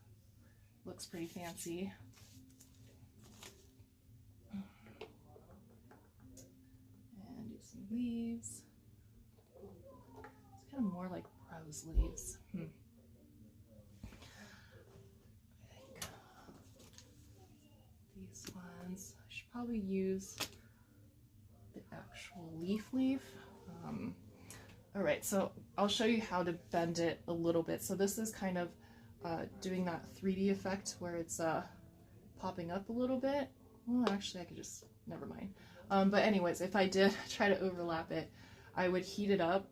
looks pretty fancy. Leaves. It's kind of more like rose leaves. I think these ones, I should probably use the actual leaf. All right, so I'll show you how to bend it a little bit. So this is kind of doing that 3D effect where it's popping up a little bit. Well, actually I could just, never mind. But anyways, if I did try to overlap it, I would heat it up,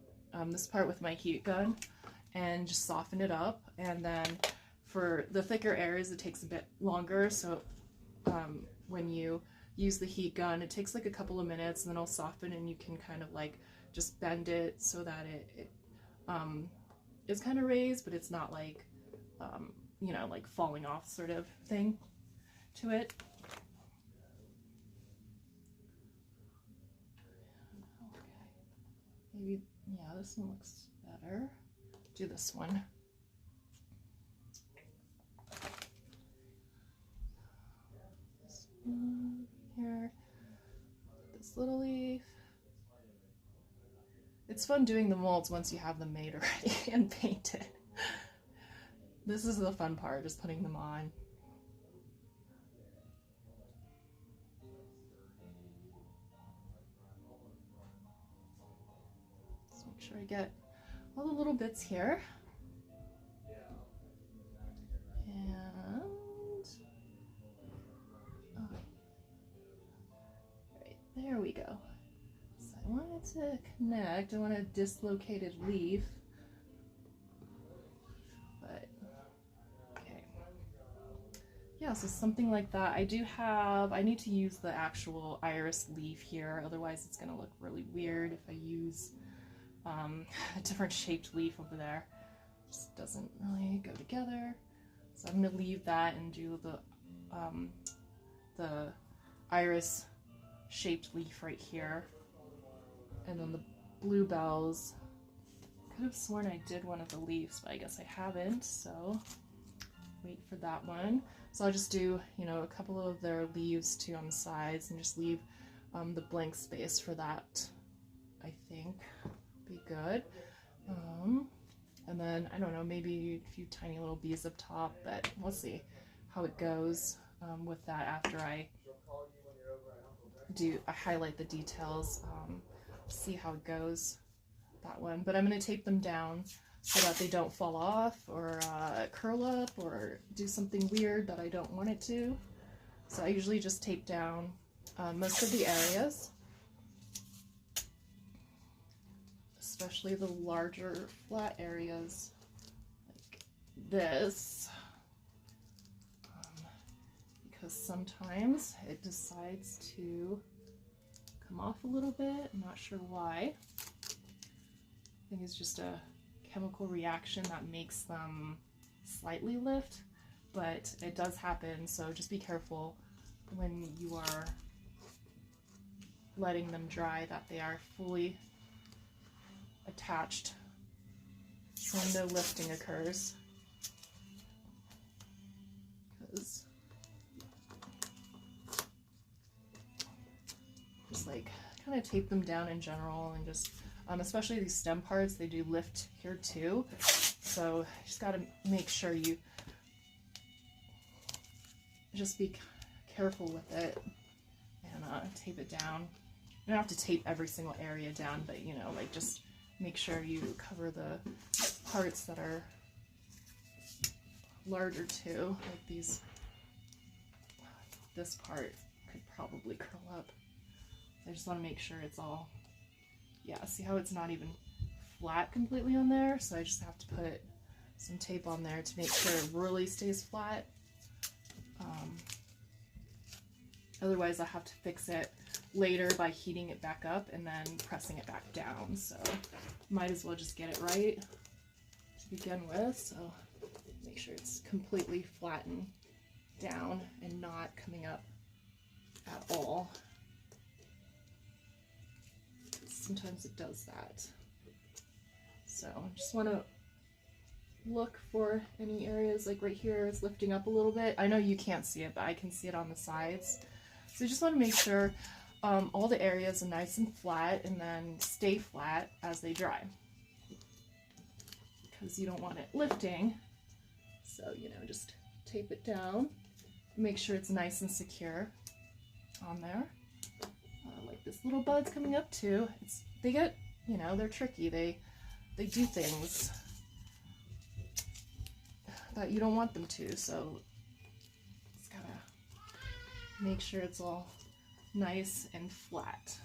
this part with my heat gun, and just soften it up. And then for the thicker areas, it takes a bit longer. So when you use the heat gun, it takes like a couple of minutes, and then it'll soften, and you can kind of like just bend it so that it is kind of raised, but it's not like, you know, like falling off sort of thing to it. Maybe, yeah, this one looks better. Do this one. This one here. This little leaf. It's fun doing the molds once you have them made already and painted. This is the fun part, just putting them on. Make sure I get all the little bits here. And right, there we go. So I wanted to connect. I want a dislocated leaf. But okay. Yeah, so something like that. I need to use the actual iris leaf here, otherwise it's gonna look really weird if I use a different shaped leaf over there. Just doesn't really go together. So I'm gonna leave that and do the iris shaped leaf right here. And then the bluebells. Could have sworn I did one of the leaves, but I guess I haven't, so wait for that one. So I'll just do, you know, a couple of their leaves too on the sides, and just leave the blank space for that, I think. Be good. And then I don't know, maybe a few tiny little bees up top, but we'll see how it goes with that after I highlight the details. See how it goes, that one. But I'm going to tape them down so that they don't fall off or curl up or do something weird that I don't want it to. So I usually just tape down most of the areas, especially the larger flat areas like this, because sometimes it decides to come off a little bit. I'm not sure why. I think it's just a chemical reaction that makes them slightly lift, but it does happen, so just be careful when you are letting them dry that they are fully attached so no lifting occurs. Because just like kind of tape them down in general, and just especially these stem parts, they do lift here too, so you just got to make sure you just be careful with it and tape it down. You don't have to tape every single area down, but you know, like just make sure you cover the parts that are larger too, like this part could probably curl up. I just want to make sure it's all, yeah, see how it's not even flat completely on there? So I just have to put some tape on there to make sure it really stays flat. Otherwise I'll have to fix it later by heating it back up and then pressing it back down. So might as well just get it right to begin with. So make sure it's completely flattened down and not coming up at all. Sometimes it does that. So I just want to look for any areas, like right here it's lifting up a little bit. I know you can't see it, but I can see it on the sides. So you just want to make sure all the areas are nice and flat, and then stay flat as they dry, because you don't want it lifting. So, you know, just tape it down, make sure it's nice and secure on there. Like this little bud's coming up too. They get, you know, they're tricky. They do things that you don't want them to, so just gotta make sure it's all nice and flat.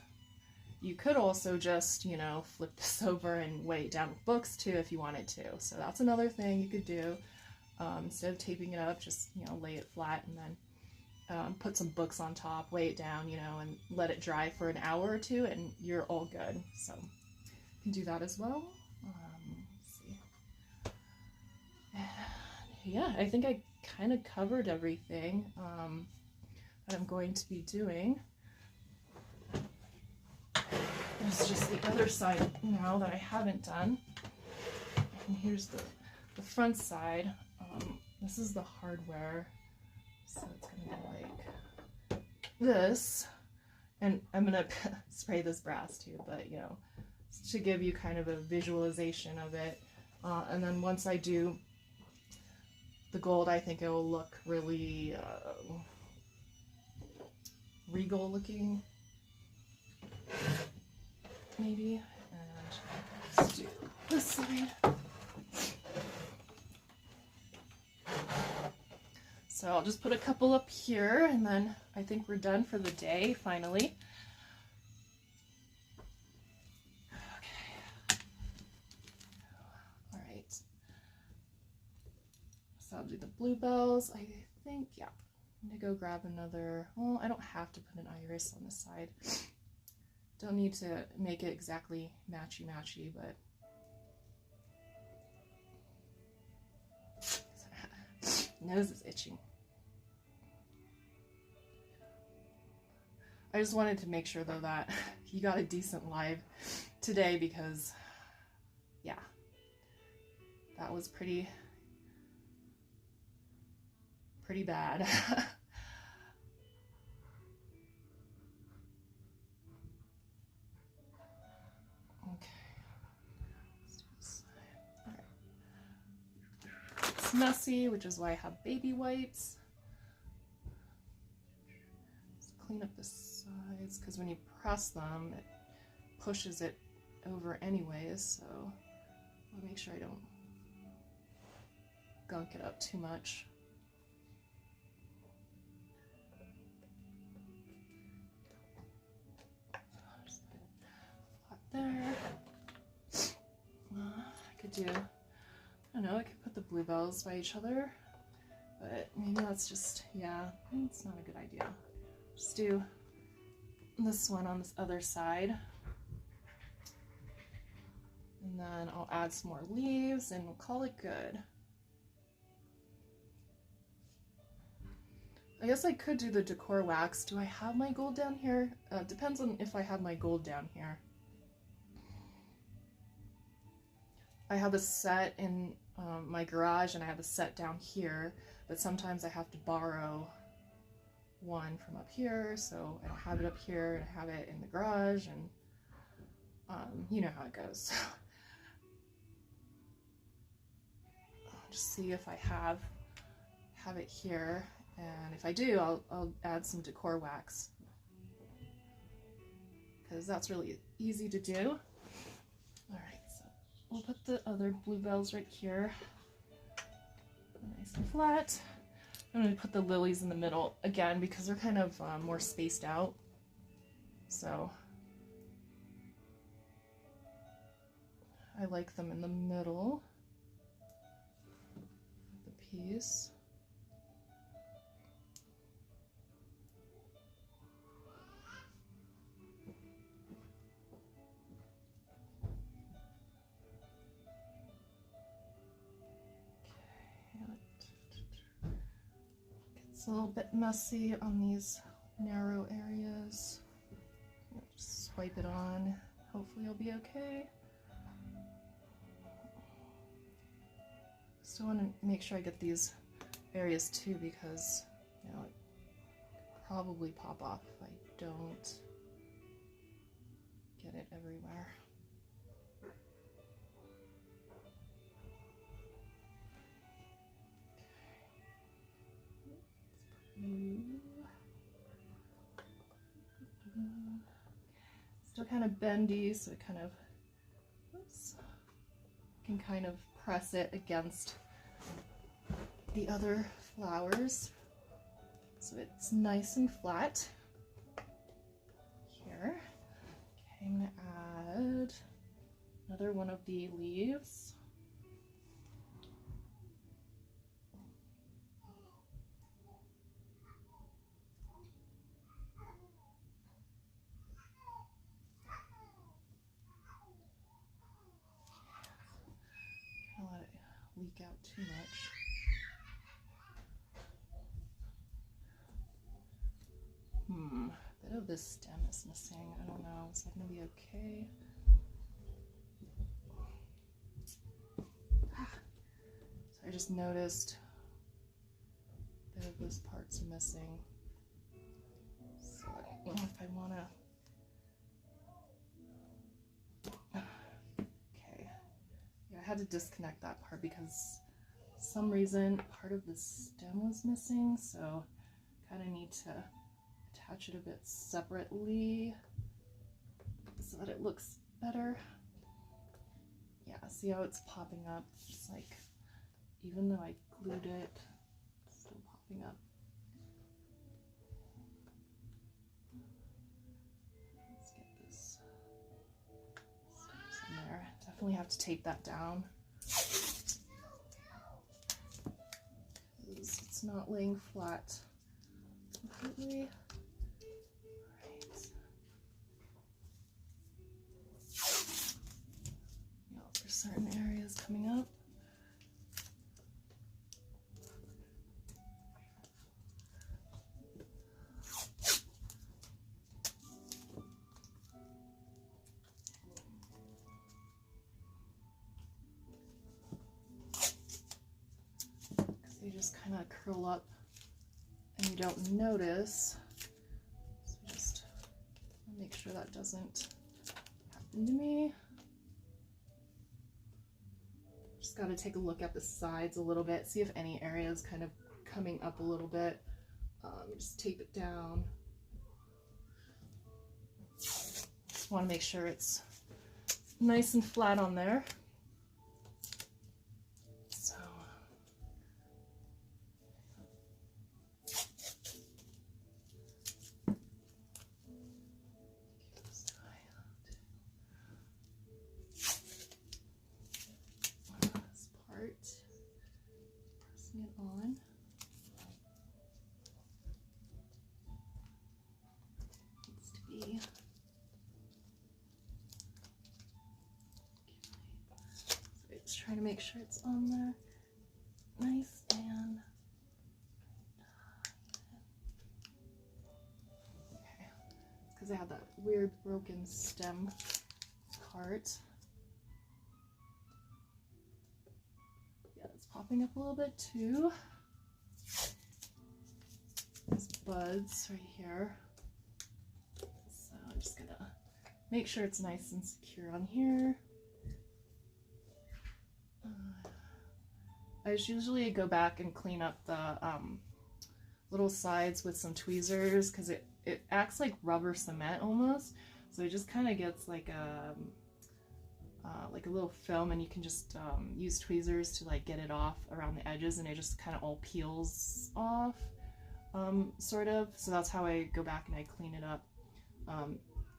You could also just, you know, flip this over and weigh it down with books too if you wanted to. So that's another thing you could do. Instead of taping it up, just, you know, lay it flat and then put some books on top, weigh it down, you know, and let it dry for an hour or two, and you're all good. So you can do that as well. Let's see. Yeah, I think I kind of covered everything that I'm going to be doing. There's just the other side now that I haven't done. And here's the front side. This is the hardware. So it's going to be like this. And I'm going to spray this brass too, but, you know, to give you kind of a visualization of it. And then once I do the gold, I think it will look really regal looking, maybe. And let's do this side. So I'll just put a couple up here, and then I think we're done for the day, finally. Okay. All right. So I'll do the bluebells, I think, yeah. I'm gonna go grab another, well, I don't have to put an iris on this side. Don't need to make it exactly matchy-matchy, but nose is itching. I just wanted to make sure though that you got a decent live today, because yeah, that was pretty bad. Okay. Let's do this side. All right. It's messy, which is why I have baby wipes. Let's clean up the sides, because when you press them, it pushes it over anyways, so I'll make sure I don't gunk it up too much. There. I could do, I don't know, I could put the bluebells by each other, but maybe that's just, yeah, it's not a good idea. Just do this one on this other side. And then I'll add some more leaves and we'll call it good. I guess I could do the decor wax. Do I have my gold down here? Depends on if I have my gold down here. I have a set in my garage and I have a set down here, but sometimes I have to borrow one from up here, so I don't have it up here and I have it in the garage, and you know how it goes. I'll just see if I have it here, and if I do, I'll add some decor wax, because that's really easy to do. Alright, so we'll put the other bluebells right here, nice and flat. I'm going to put the lilies in the middle again because they're kind of more spaced out. So I like them in the middle of the piece. It's a little bit messy on these narrow areas. Just swipe it on. Hopefully it'll be okay. Still want to make sure I get these areas too because, you know, it could probably pop off if I don't get it everywhere. Still kind of bendy, so it kind of, oops, can kind of press it against the other flowers so it's nice and flat. Here, okay, I'm gonna add another one of the leaves. Don't let it leak out too much. A bit of this stem is missing. I don't know. Is that gonna be okay? So I just noticed a bit of this part's missing. So I don't know if I wanna. Okay. Yeah, I had to disconnect that part because for some reason part of the stem was missing, so kind of need to attach it a bit separately so that it looks better. Yeah, see how it's popping up? Just like, even though I glued it, it's still popping up. Let's get this in there. Definitely have to tape that down because it's not laying flat completely. Certain areas coming up. Because they just kind of curl up and you don't notice. So just make sure that doesn't happen to me. Got to take a look at the sides a little bit, see if any area is kind of coming up a little bit. Just tape it down. Just want to make sure it's nice and flat on there. So pressing it on. Needs to be so just trying to make sure it's on there nice and okay, because I had that weird broken stem part. Popping up a little bit too. There's buds right here. So I'm just gonna make sure it's nice and secure on here. I usually go back and clean up the little sides with some tweezers because it acts like rubber cement almost. So it just kind of gets like a like a little film, and you can just use tweezers to like get it off around the edges, and it just kind of all peels off, sort of. So that's how I go back and I clean it up.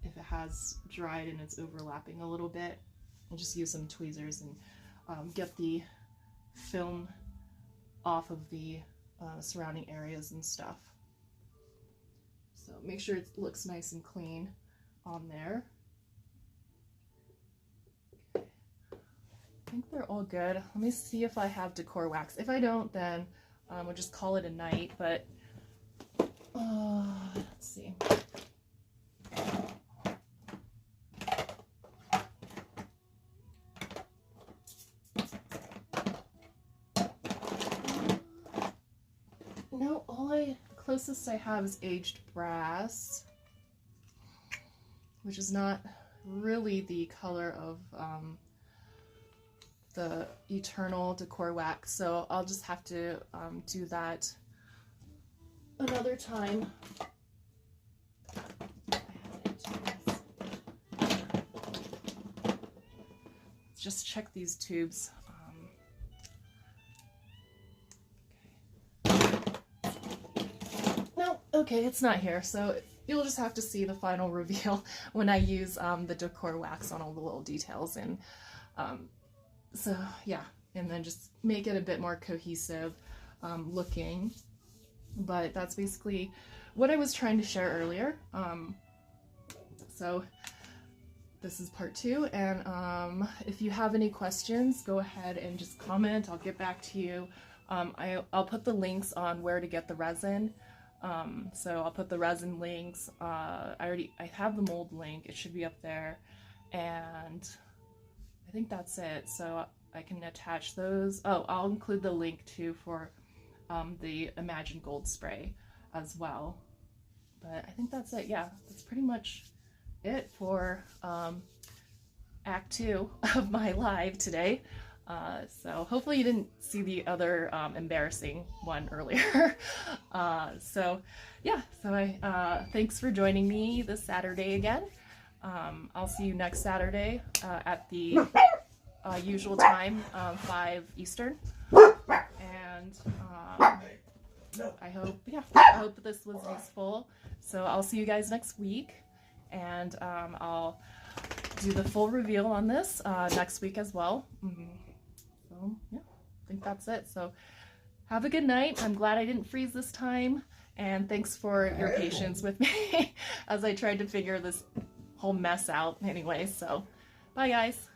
If it has dried and it's overlapping a little bit, I'll just use some tweezers and get the film off of the surrounding areas and stuff. So make sure it looks nice and clean on there. I think they're all good. Let me see if I have decor wax. If I don't, then we'll just call it a night, but let's see. No, closest I have is aged brass, which is not really the color of the Eternal decor wax, so I'll just have to do that another time. Let's just check these tubes. No, okay, it's not here, so you'll just have to see the final reveal when I use the decor wax on all the little details. And so yeah, and then just make it a bit more cohesive looking. But that's basically what I was trying to share earlier. So this is part 2, and if you have any questions, go ahead and just comment. I'll get back to you. I'll put the links on where to get the resin. So I'll put the resin links. I have the mold link. It should be up there, and I think that's it. So I can attach those. Oh, I'll include the link too for the Imagine Gold spray as well. But I think that's it. Yeah, that's pretty much it for Act 2 of my live today. So hopefully you didn't see the other embarrassing one earlier. So yeah, so thanks for joining me this Saturday again. I'll see you next Saturday at the usual time, 5 Eastern. And I hope this was useful. So I'll see you guys next week, and I'll do the full reveal on this next week as well. So yeah, I think that's it. So have a good night. I'm glad I didn't freeze this time, and thanks for your patience with me as I tried to figure this whole mess out anyway. So bye guys.